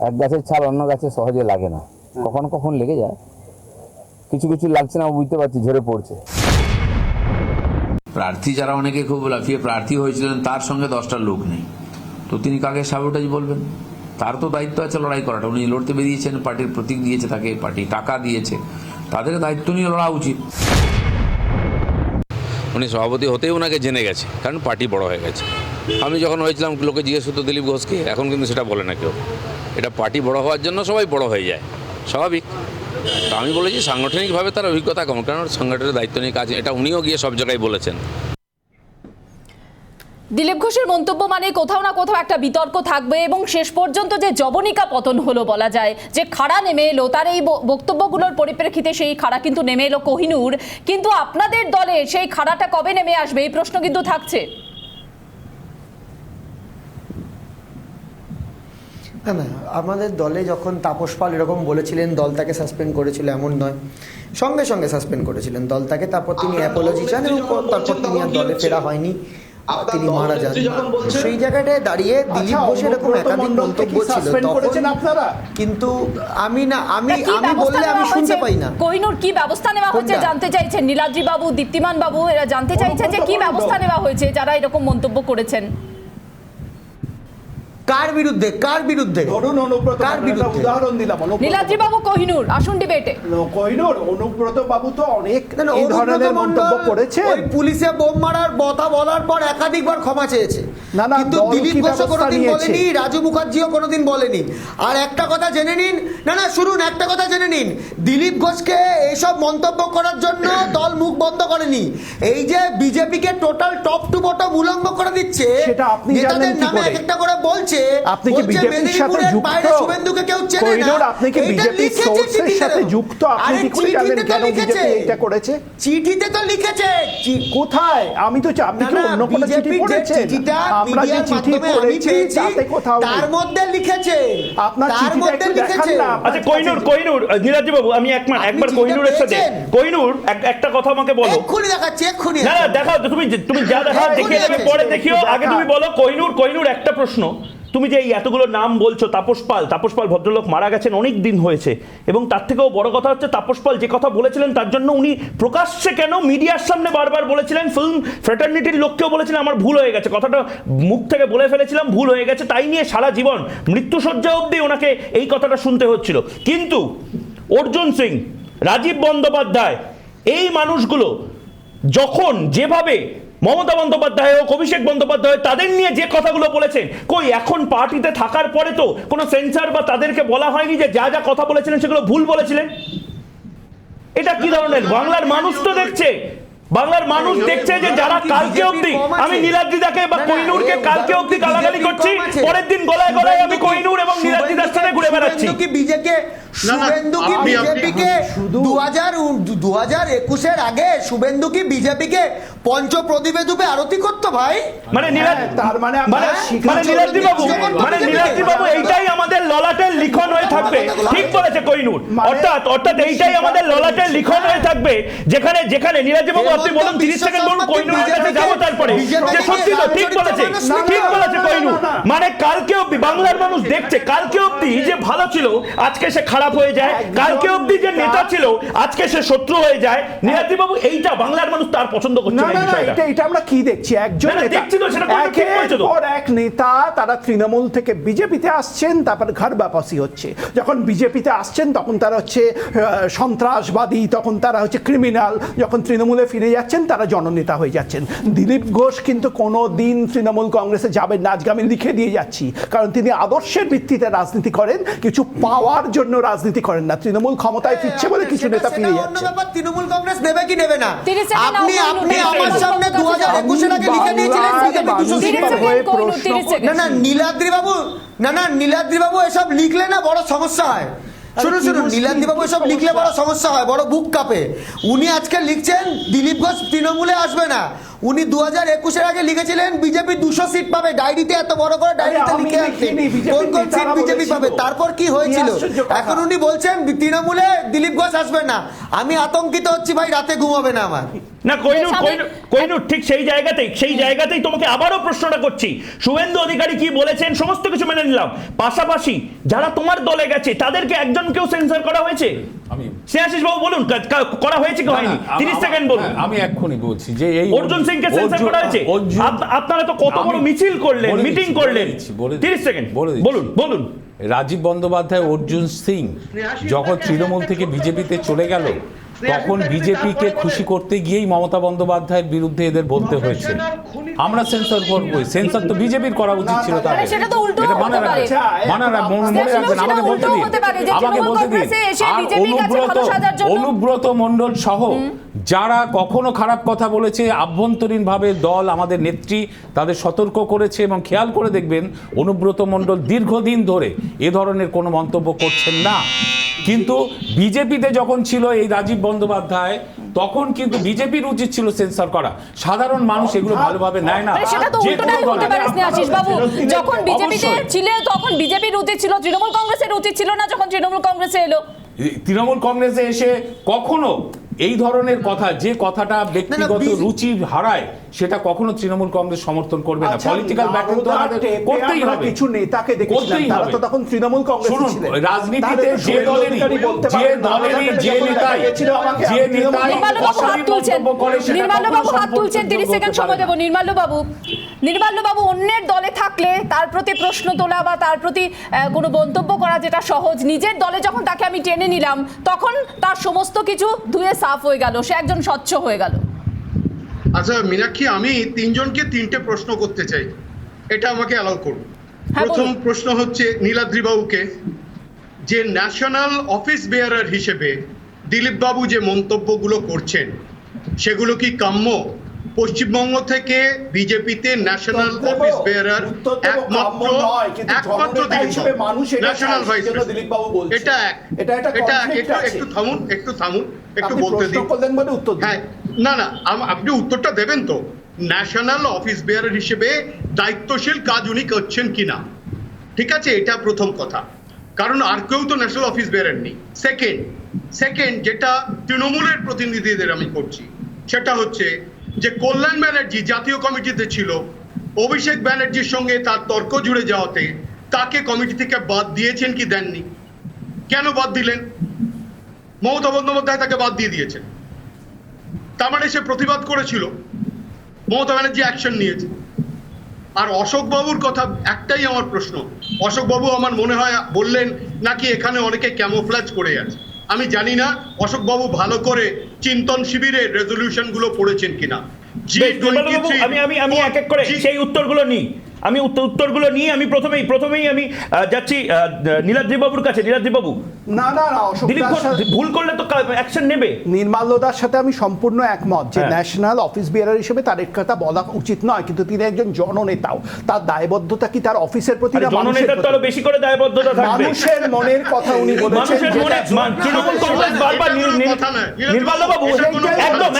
এক গাছের ছাল অন্য গাছে সহজে লাগে না, কখন কখন লেগে যায়। কিছু কিছু লাগছে না, বুঝতে পারছি ঝরে পড়ছে। প্রার্থী যারা অনেকে খুব লাফিয়ে প্রার্থী হয়েছিলেন তার সঙ্গে 10টা লোক নেই, তো তিনি কাকে সাবোটাজ বলবেন? তার তো দায়িত্ব আছে লড়াই করাটা। উনি লড়তে বেরিয়েছেন, পার্টির প্রতীক দিয়েছে তাকে, পার্টি টাকা দিয়েছে, তাদের দায়িত্ব নিয়ে লড়া উচিত। উনি সভাপতি হতেই ওনাকে জেনে গেছে, কারণ পার্টি বড় হয়ে গেছে। আমি যখন হয়েছিলাম লোকে জিজ্ঞেস করতো দিলীপ ঘোষকে, এখন কিন্তু সেটা বলে না কেউ। এটা পার্টি বড় হওয়ার জন্য সবাই বড় হয়ে যায়, স্বাভাবিক। তা আমি বলেছি সাংগঠনিকভাবে তার অভিজ্ঞতা কম, কারণ সংগঠনের দায়িত্ব নিয়ে কাজ, এটা উনিও গিয়ে সব জায়গায় বলেছেন। দিলীপ ঘোষের মন্তব্য মানে কোথাও না কোথাও একটা বিতর্ক থাকবে, এবং শেষ পর্যন্ত যে জবনিকা পতন হলো বলা যায়, যে খাড়া নেমে এলো, তার এই বক্তব্যগুলোর পরিপ্রেক্ষিতে সেই খাড়া কিন্তু নেমে এলো কোহিনূর। কিন্তু আপনাদের দলে সেই খাড়াটা কবে নেমে আসবে, এই প্রশ্ন কিন্তু থাকছে। না না, আমাদের দলে যখন তাপস পাল এরকম বলেছিলেন, দল তাকে সাসপেন্ড করেছিল এমন নয়, সঙ্গে সঙ্গে সাসপেন্ড করেছিলেন দল তাকে। তারপর তিনি অ্যাপোলজি চান এবং তারপর তিনি আর দলে ফেরা হয়নি, তিনি মারা যান। সেই জায়গাটায় দাঁড়িয়ে দিলীপ ঘোষ এরকম একাধিক মন্তব্য ছিল আপনারা, কিন্তু আমি বললে আমি শুনতে পাই না। কোহিনূর কি ব্যবস্থা নেওয়া হয়েছে জানতে চাইছেন নীলাদ্রি বাবু, দীপ্তিমান বাবু, এরা জানতে চাইছেন যে কি ব্যবস্থা নেওয়া হয়েছে যারা এরকম মন্তব্য করেছেন। কার বিরুদ্ধে? কার বিরুদ্ধে? ধরুন অনুব্রত, কার বিরুদ্ধে? উদাহরণ দিলাম, নীলাদ্রি বাবু, কোহিনূর, আসুন ডিবেটে। কোহিনূর, অনুব্রত বাবু তো অনেক এই ধরনের মন্তব্য করেছে। ওই পুলিশে বোম মারার কথা বলার পর একাধিকবার ক্ষমা চেয়েছে, কিন্তু দিলীপ ঘোষ কোনোদিন বলেনি, রাজু মুখার্জিও কোনোদিন বলেনি। আর একটা কথা জেনে নিন, না শুনুন, একটা কথা জেনে নিন, দিলীপ ঘোষকে এইসব মন্তব্য করার জন্য দল মুখ বন্ধ করেনি। এই যে বিজেপিকে টোটাল টপ টু বটম উলঙ্গ করে দিচ্ছে, সেটা আপনি জানেন কি করে? একটা করে বলছে, আপনি কি বিজেপির সাথে যুক্ত? শুভেন্দুকে কেউ চেনে না, কোহিনূর, আপনি কি বিজেপির সোর্সের সাথে যুক্ত? আপনি কি করে জানেন কেন বিজেপি এটা করেছে? চিঠিতে তো লিখেছে। কোথায়? আমি তো আপনি কি অন্য কোনো চিঠি পড়েছেন? আমরা যে চিঠি পড়েছি তাতে কোথাও তার মধ্যে লিখেছে, আপনার চিঠিটা একটু দেখান না। আচ্ছা কোহিনূর, নীলাদ্রি বাবু, আমি একবার কোহিনূরের সাথে, কোহিনূর একটা কথা আমাকে বলো। এক্ষুনি দেখাচ্ছি, এক্ষুনি। না দেখাও, তুমি যা দেখাও দেখিয়ে দেবে, পরে দেখিও। আগে তুমি বলো কোহিনূর, একটা প্রশ্ন। তুমি যে এই এতগুলো নাম বলছো, তাপস পাল ভদ্রলোক মারা গেছেন, অনেক দিন হয়েছে, এবং তার থেকেও বড় কথা হচ্ছে তাপস পাল যে কথা বলেছিলেন তার জন্য উনি প্রকাশ্যে কেন মিডিয়ার সামনে বারবার বলেছিলেন, ফিল্ম ফ্র্যাটার্নিটির লোককেও বলেছিলেন আমার ভুল হয়ে গেছে, কথাটা মুখ থেকে বলে ফেলেছিলাম, ভুল হয়ে গেছে, তাই নিয়ে সারা জীবন মৃত্যুশয্যা অবধি ওনাকে এই কথাটা শুনতে হচ্ছিল। কিন্তু অর্জুন সিং, রাজীব বন্দ্যোপাধ্যায়, এই মানুষগুলো যখন যেভাবে মমতা বন্দ্যোপাধ্যায় হোক, অভিষেক বন্দ্যোপাধ্যায়, তাদের নিয়ে যে কথাগুলো বলেছেন, কই এখন পার্টিতে থাকার পরে তো কোনো সেন্সার বা তাদেরকে বলা হয়নি যে যা যা কথা বলেছিলেন সেগুলো ভুল বলেছিলেন? এটা কি ধরনের? বাংলার মানুষ তো দেখছে, বাংলার মানুষ দেখছে যে যারা কালকে অবধি আমি নীলাদ্রিদাকে বা কোহিনূরকে কালকে অবধি গালাগালি করছি, পরের দিন গলায় গলায় আমি কোহিনূর এবং নীলাদ্রিদার সাথে ঘুরে বেড়াচ্ছি। শুভেন্দু কি বিজেপিকে 2021-এর আগে শুভেন্দু কি বিজেপিকে পঞ্চ প্রদীপে ধূপে আরতি করতো ভাই? মানে নীলাদ্রি বাবু, এইটাই আমাদের ললাটের লিখন হয়ে থাকবে। ঠিক বলেছে কোহিনূর, অর্থাৎ এইটাই আমাদের ললাটের লিখন হয়ে থাকবে, যেখানে নীলাদ্রি বাবু আপনি বলুন 30 সেকেন্ড বলুন, কোহিনূরের কাছে যাবো তারপরে, যে সত্যি তো ঠিক বলেছে কোহিনূর। মানে কালকে অবধি বাংলার মানুষ দেখছে, কালকে অবধি যে ভালো ছিল আজকে সে খারাপ হয়ে যায়, কালকে অবধি যে নেতা ছিল আজকে সে শত্রু হয়ে যায়। নীলাদ্রি বাবু, এইটা বাংলার মানুষ তার পছন্দ করছে না। এটা আমরা কি দেখছি? একজন এক নেতা, তারা তৃণমূল থেকে বিজেপিতে আসছেন, তারপর ঘর বাপাসি হচ্ছে। যখন বিজেপিতে আসছেন তখন তারা হচ্ছে সন্ত্রাসবাদী, তখন তারা হচ্ছে ক্রিমিনাল, যখন তৃণমূলে ফিরে জেনে যাচ্ছেন, তারা জননেতা হয়ে যাচ্ছেন। দিলীপ ঘোষ কিন্তু কোনো দিন তৃণমূল কংগ্রেসে যাবেন না, আজকে আমি লিখে দিয়ে যাচ্ছি, কারণ তিনি আদর্শের ভিত্তিতে রাজনীতি করেন, কিছু পাওয়ার জন্য রাজনীতি করেন না। তৃণমূল ক্ষমতায় ফিরছে বলে কিছু নেতা ফিরে যাচ্ছে। তৃণমূল কংগ্রেস নেবে কি নেবে না, 30 সেকেন্ড আপনি আমার সামনে 2021 এর আগে লিখে দিয়েছিলেন বিজেপি 200 সিট পাবে। না নীলাদ্রি বাবু এসব লিখলে না বড় সমস্যা হয়। শুনুন নীলাদ্রি বাবু এসব লিখলে বড় সমস্যা হয়, বড় বুক কাঁপে। উনি আজকে লিখছেন দিলীপ ঘোষ তৃণমূলে আসবে না। উনি 2021 এর আগে লিখেছিলেন বিজেপি 200 সিট পাবে, ডায়েরিতে এত বড় করে ডায়েরিতে লিখে আসছেন কোন কোন সিট বিজেপি পাবে। তারপর কি হয়েছিল? এখন উনি বলছেন তৃণমূলে দিলীপ ঘোষ আসবে না। আমি আতঙ্কিত হচ্ছি ভাই, রাতে ঘুমাবে না আমার। না কোহিনূর ঠিক সেই জায়গাতেই তোমাকে আবারও প্রশ্নটা করছি। শুভেন্দু অধিকারী কি বলেছেন সমস্ত কিছু মেনে নিলাম, পাশাপাশি যারা তোমার দলে গেছে তাদেরকে একজনকেও সেন্সর করা হয়েছে? শ্রেয়াশিস বাবু বলুন, করা হয়েছে কি হয়নি? 30 সেকেন্ড বলুন। আমি এক্ষুনি বলছি যে এই অর্জুন সিংকে সেন্সর করা হয়েছে। আপনারা তো কত বড় মিছিল করলেন, মিটিং করলেন। 30 সেকেন্ড বলুন। রাজীব বন্দ্যোপাধ্যায় অর্জুন সিং যখন তৃণমূল থেকে বিজেপিতে চলে গেল, তখন বিজেপিকে খুশি করতে গিয়েই মমতা বন্দ্যোপাধ্যায়ের বিরুদ্ধে এদের বলতে হয়েছে আমরা সেন্সর করবো। সেন্সর তো বিজেপির করা উচিত ছিল তাদের। এটা মনে রাখবেন, আমাকে বলতে দিন। আর অনুব্রত মণ্ডল সহ যারা কখনো খারাপ কথা বলেছে, আভ্যন্তরীণভাবে দল আমাদের নেত্রী তাদের সতর্ক করেছে, এবং খেয়াল করে দেখবেন অনুব্রত মণ্ডল দীর্ঘদিন ধরে এ ধরনের কোনো মন্তব্য করছেন না। কিন্তু বিজেপিতে যখন ছিল এই রাজীব বন্দ্যোপাধ্যায়, তখন কিন্তু বিজেপির উচিত ছিল সেন্সর করা। সাধারণ মানুষ এগুলো ভালোভাবে নেয় না। সেটা তো উল্টোটাই হতে পারে স্নেহাশিস বাবু, যখন বিজেপিতে ছিল তখন বিজেপির উচিত ছিল, তৃণমূল কংগ্রেসের উচিত ছিল না যখন তৃণমূল কংগ্রেসে এলো। তৃণমূল কংগ্রেসে এসে কখনো এই ধরনের কথা, যে কথাটা ব্যক্তিগত রুচি হারায়, সেটা কখনো তৃণমূল কংগ্রেস সমর্থন করবে না। পলিটিক্যাল ব্যাটল তো আমাদের করতেই হবে। কিছু নেতাকে দেখেছিলাম তারা তো তখন তৃণমূল কংগ্রেসে ছিলেন। রাজনীতিতে যে দলেরই যে নেতাই নির্মাল্যবাবু হাত তুলছেন, 30 সেকেন্ড সময় দেব। নির্মাল্যবাবু অন্যের দলে থাকলে তার প্রতি প্রশ্ন তোলা বা তার প্রতি কোনো মন্তব্য করা যেটা সহজ, নিজের দলে যখন তাকে আমি টেনে নিলাম তখন তার সমস্ত কিছু ধুয়ে সাফ হয়ে গেল, সে একজন স্বচ্ছ হয়ে গেল। আচ্ছা মীনাক্ষী, আমি তিনজনকে 3টে প্রশ্ন করতে চাই, এটা আমাকে অ্যালাউ করুন। প্রথম প্রশ্ন হচ্ছে নীলাদ্রি বাবুকে, যে ন্যাশনাল অফিস বেয়ারার হিসেবে দিলীপ বাবু যে মন্তব্যগুলো করছেন সেগুলো কি কাম্য? পশ্চিমবঙ্গ থেকে বিজেপিতে ন্যাশনাল অফিস বেয়ারার একমাত্র ন্যাশনাল ভাইস প্রেসিডেন্ট। এটা একটু থামুন, একটু বলতে দিন। হ্যাঁ, না আপনি উত্তরটা দেবেন তো। ন্যাশনাল অফিস বেয়ারার হিসেবে দায়িত্বশীল কাজ উনি করছেন কিনা, ঠিক আছে? এটা প্রথম কথা, কারণ আর কেউ তো ন্যাশনাল অফিস বেয়ারার নেই। সেকেন্ড যেটা তৃণমূলের প্রতিনিধিদের আমি করছি, সেটা হচ্ছে যে কল্যাণ ব্যানার্জি জাতীয় কমিটিতে ছিল, অভিষেক ব্যানার্জির সঙ্গে তার তর্ক জুড়ে যাওয়াতে তাকে কমিটি থেকে বাদ দিয়েছেন কি দেননি? কেন বাদ দিলেন? মমতা বন্দ্যোপাধ্যায় তাকে বাদ দিয়ে দিয়েছেন, তার মানে সে প্রতিবাদ করেছিল, মমতা ব্যানার্জি অ্যাকশন নিয়েছে। আর অশোক বাবুর কথা একটাই আমার প্রশ্ন, অশোক বাবু আমার মনে হয় বললেন নাকি এখানে অনেকে ক্যামোফ্ল্যাজ করে আছে। আমি জানি না অশোক বাবু ভালো করে চিন্তন শিবিরের রেজলিউশন গুলো পড়েছেন কিনা। আমি এক এক করে সেই উত্তরগুলো নিই। আমি প্রথমেই আমি যাচ্ছি নীলাদ্রি বাবুর কাছে। নীলাদ্রি বাবু, না দিলীপ ঘোষ ভুল করলে তো অ্যাকশন নেবে। নির্মাল্যদার সাথে আমি সম্পূর্ণ একমত যে ন্যাশনাল অফিস বেয়ারার হিসেবে তার কথা বলা উচিত নয়, কিন্তু তিনি একজন জননেতাও, তার দায়বদ্ধতা কি তার অফিসের প্রতি না জননেতার তো আরো বেশি করে দায়বদ্ধতা থাকবে। মানুষের মনের কথা উনি বলেছেন। তৃণমূল কংগ্রেস বারবার নির্মাল্যবাবু একদম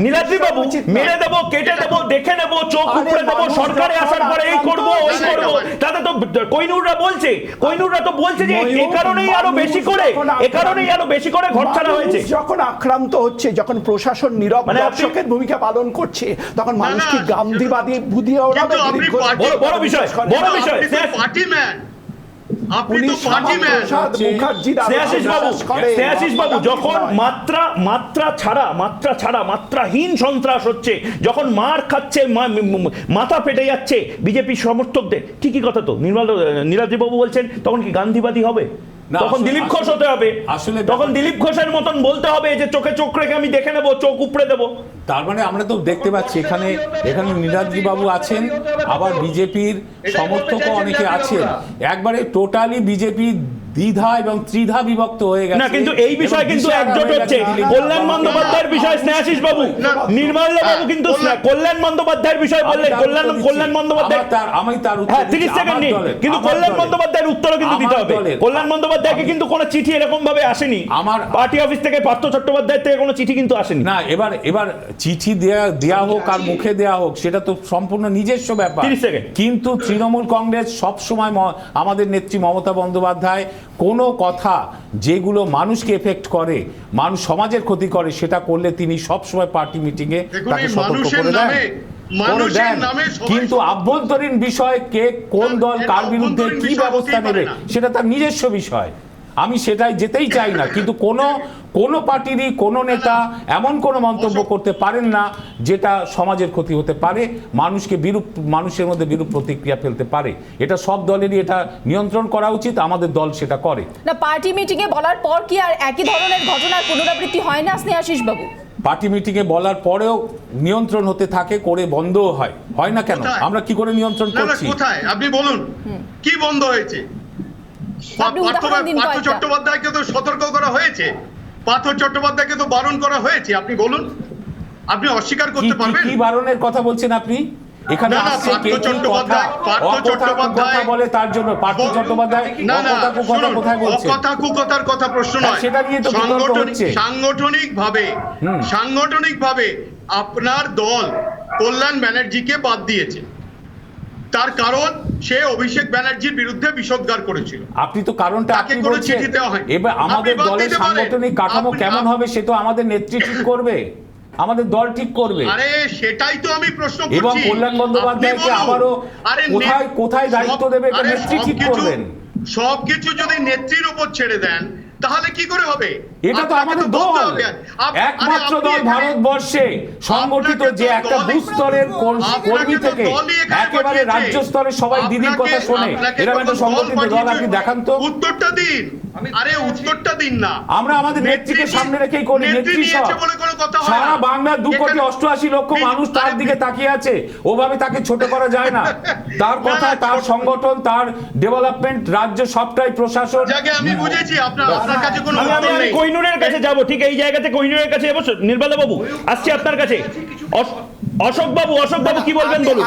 নীলাদ্রি বাবু মেরে দেবো, কেটে দেবো, দেখে নেবো, চোখ উপড়ে দেবো, সরকারে আসার পরে এই করবো ওই করবো, তাতে তো কোহিনূররা তো বলছে যে এ কারণেই আরো বেশি করে ঘর ছাড়া হয়েছে। যখন আক্রান্ত হচ্ছে, যখন প্রশাসন নীরব দর্শকের ভূমিকা পালন করছে, তখন মানুষ কি গান্ধীবাদী বুঝিয়ে ওঠাবে? বড় বিষয় শ্রেয়াশিস বাবু, যখন মাত্রাহীন সন্ত্রাস হচ্ছে, যখন মার খাচ্ছে, মাথা ফেটে যাচ্ছে বিজেপি সমর্থকদের, ঠিকই কথা তো নীলাদ্রি বাবু বলছেন, তখন কি গান্ধীবাদী হবে? না, তখন দিলীপ ঘোষ হতে হবে। আসলে তখন দিলীপ ঘোষের মতন বলতে হবে যে চোখে চোখ রেখে আমি দেখে নেবো, চোখ উপড়ে দেবো। তার মানে আমরা তো দেখতে পাচ্ছি এখানে নীলাদ্রি বাবু আছেন, আবার বিজেপির সমর্থকও অনেকে আছেন, একবারে টোটালি বিজেপি দ্বিধা এবং ত্রিধা বিভক্ত হয়ে গেছে। না, কিন্তু এই বিষয়ে কিন্তু একজোট হচ্ছে। কল্যাণ বন্দ্যোপাধ্যায়ের বিষয়ে স্নেহাশিস বাবু, নির্মল বাবু কিন্তু কল্যাণ বন্দ্যোপাধ্যায়ের বিষয়ে বললেন। কল্যাণ বন্দ্যোপাধ্যায়, আমি তার হ্যাঁ 30 সেকেন্ড নিন, কিন্তু কল্যাণ বন্দ্যোপাধ্যায়ের উত্তরও কিন্তু দিতে হবে। কল্যাণ বন্দ্যোপাধ্যায়কে কিন্তু কোনো চিঠি এরকম ভাবে আসেনি, আমার পার্টি অফিস থেকে পার্থ চট্টোপাধ্যায়ের থেকে কোনো চিঠি কিন্তু আসেনি। না, এবার চিঠি দেয়া হোক আর মুখে দেয়া হোক সেটা তো সম্পূর্ণ নিজস্ব ব্যাপার। কিন্তু তৃণমূল কংগ্রেস সব সময় আমাদের নেত্রী মমতা বন্দ্যোপাধ্যায় কোনো কথা যেগুলো মানুষকে এফেক্ট করে, মানুষ সমাজের ক্ষতি করে, সেটা করলে তিনি সব সময় পার্টি মিটিং এ তাকে সতর্ক করে দেন। কিন্তু আভ্যন্তরীণ বিষয় কে কোন দল কার বিরুদ্ধে কি ব্যবস্থা নেবে সেটা তার নিজস্ব বিষয়, আমি সেটাই যেতেই চাই না। কিন্তু কোনো পার্টিরই কোনো নেতা এমন কোনো মন্তব্য করতে পারেন না যেটা সমাজের ক্ষতি হতে পারে, মানুষের মধ্যে বিরূপ প্রতিক্রিয়া ফেলতে পারে। এটা সব দলেরই এটা নিয়ন্ত্রণ করা উচিত, আমাদের দল সেটা করে না। পার্টি মিটিং এ বলার পর কি আর একই ধরনের ঘটনার পুনরাবৃত্তি হয় না স্নেহাশিস বাবু? পার্টি মিটিং এ বলার পরেও নিয়ন্ত্রণ হতে থাকে, করে বন্ধও হয় না কেন? আমরা কি করে নিয়ন্ত্রণ করছি? কোথায় আপনি বলুন, কি বন্ধ হয়েছে? পার্থ চট্টোপাধ্যায়কে তো সতর্ক করা হয়েছে, পার্থ চট্টোপাধ্যায়কে তো বারণ করা হয়েছে। আপনি বলুন, আপনি অস্বীকার করতে পারবেন? কি বারণের কথা বলছেন আপনি? এখানে আসছে কে কি কথা বলে তার জন্য পার্থ চট্টোপাধ্যায় কোথায় বলছে? অকথার কথা প্রশ্ন নয়, সেটা নিয়ে তো বিতর্ক হচ্ছে। সাংগঠনিকভাবে আপনার দল কল্যাণ ব্যানার্জিকে বাদ দিয়েছে, তার কারণ সে অভিষেক ব্যানার্জির বিরুদ্ধে বিষোদ্গার করেছিল। আপনি তো কারণটা আপনি বলছেন। এবার আমাদের দলের সাংগঠনিক কাঠামো কেমন হবে সে তো আমাদের নেত্রী ঠিক করবে, আমাদের দল ঠিক করবে। আরে সেটাই তো আমি প্রশ্ন করছি। এবং কল্যাণ বন্দ্যোপাধ্যায়কে আবারও কোথায় দায়িত্ব দেবে এটা নেত্রী ঠিক করবেন। সবকিছু যদি নেত্রীর উপর ছেড়ে দেন তাহলে কি করে হবে? এটা তো আমাদের দল, একমাত্র দল ভারতবর্ষে সংগঠিত যে একটা বুথ স্তরের কর্মী থেকে একেবারে রাজ্য স্তরে সবাই দিদির কথা শোনে, এরকম একটা সংগঠিত দল আপনি দেখান তো। উত্তরটা দিন। আরে উত্তরটা দিন না। আমরা আমাদের নেত্রীকে সামনে রেখেই করি। নেত্রী সারা বাংলার 2,88,00,000 মানুষ তার দিকে তাকিয়ে আছে, ওভাবে তাকে ছোট করা যায় না। তার কথা, তার সংগঠন, তার ডেভেলপমেন্ট, রাজ্য সবটাই প্রশাসন। আমি বুঝেছি আপনার কাছে কোনো আমি কোহিনুরের কাছে যাব, ঠিক এই জায়গাতে কোহিনুরের কাছে যাবো। নির্মলা বাবু আসছি আপনার কাছে। অশোক বাবু কি বলবেন বলুন।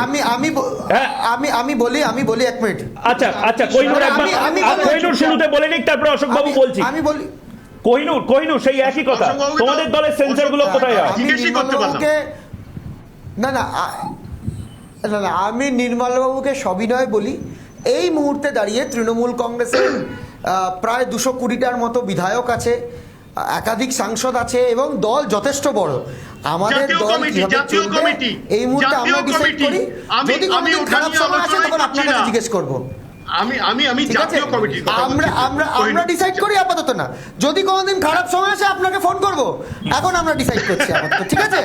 আমি বলি 1 মিনিট। আচ্ছা কোহিনুর একবার, কোহিনুর শুরুতে বলে নিক, তারপর অশোক বাবু বলছি। আমি বলি কোহিনুর সেই একই কথা, তোমাদের দলের সেন্সর গুলো কোথায় হয়? না, আমি নির্মলবাবুকে সবিনয় বলি, এই মুহূর্তে দাঁড়িয়ে তৃণমূল কংগ্রেসের প্রায় 220টার মতো বিধায়ক আছে, একাধিক সাংসদ আছে এবং দল যথেষ্ট বড়। আমাদের দল এই মুহূর্তে আমরা ডিসাইড করি, যদি কোনো খারাপ সময় আসে তখন আপনার কাছে জিজ্ঞেস করবো। আমরা ডিসাইড করি আপাতত না, যদি কোনোদিন খারাপ সময় আসে আপনাকে ফোন করব। এখন আমরা ডিসাইড করছি আপাতত, ঠিক আছে?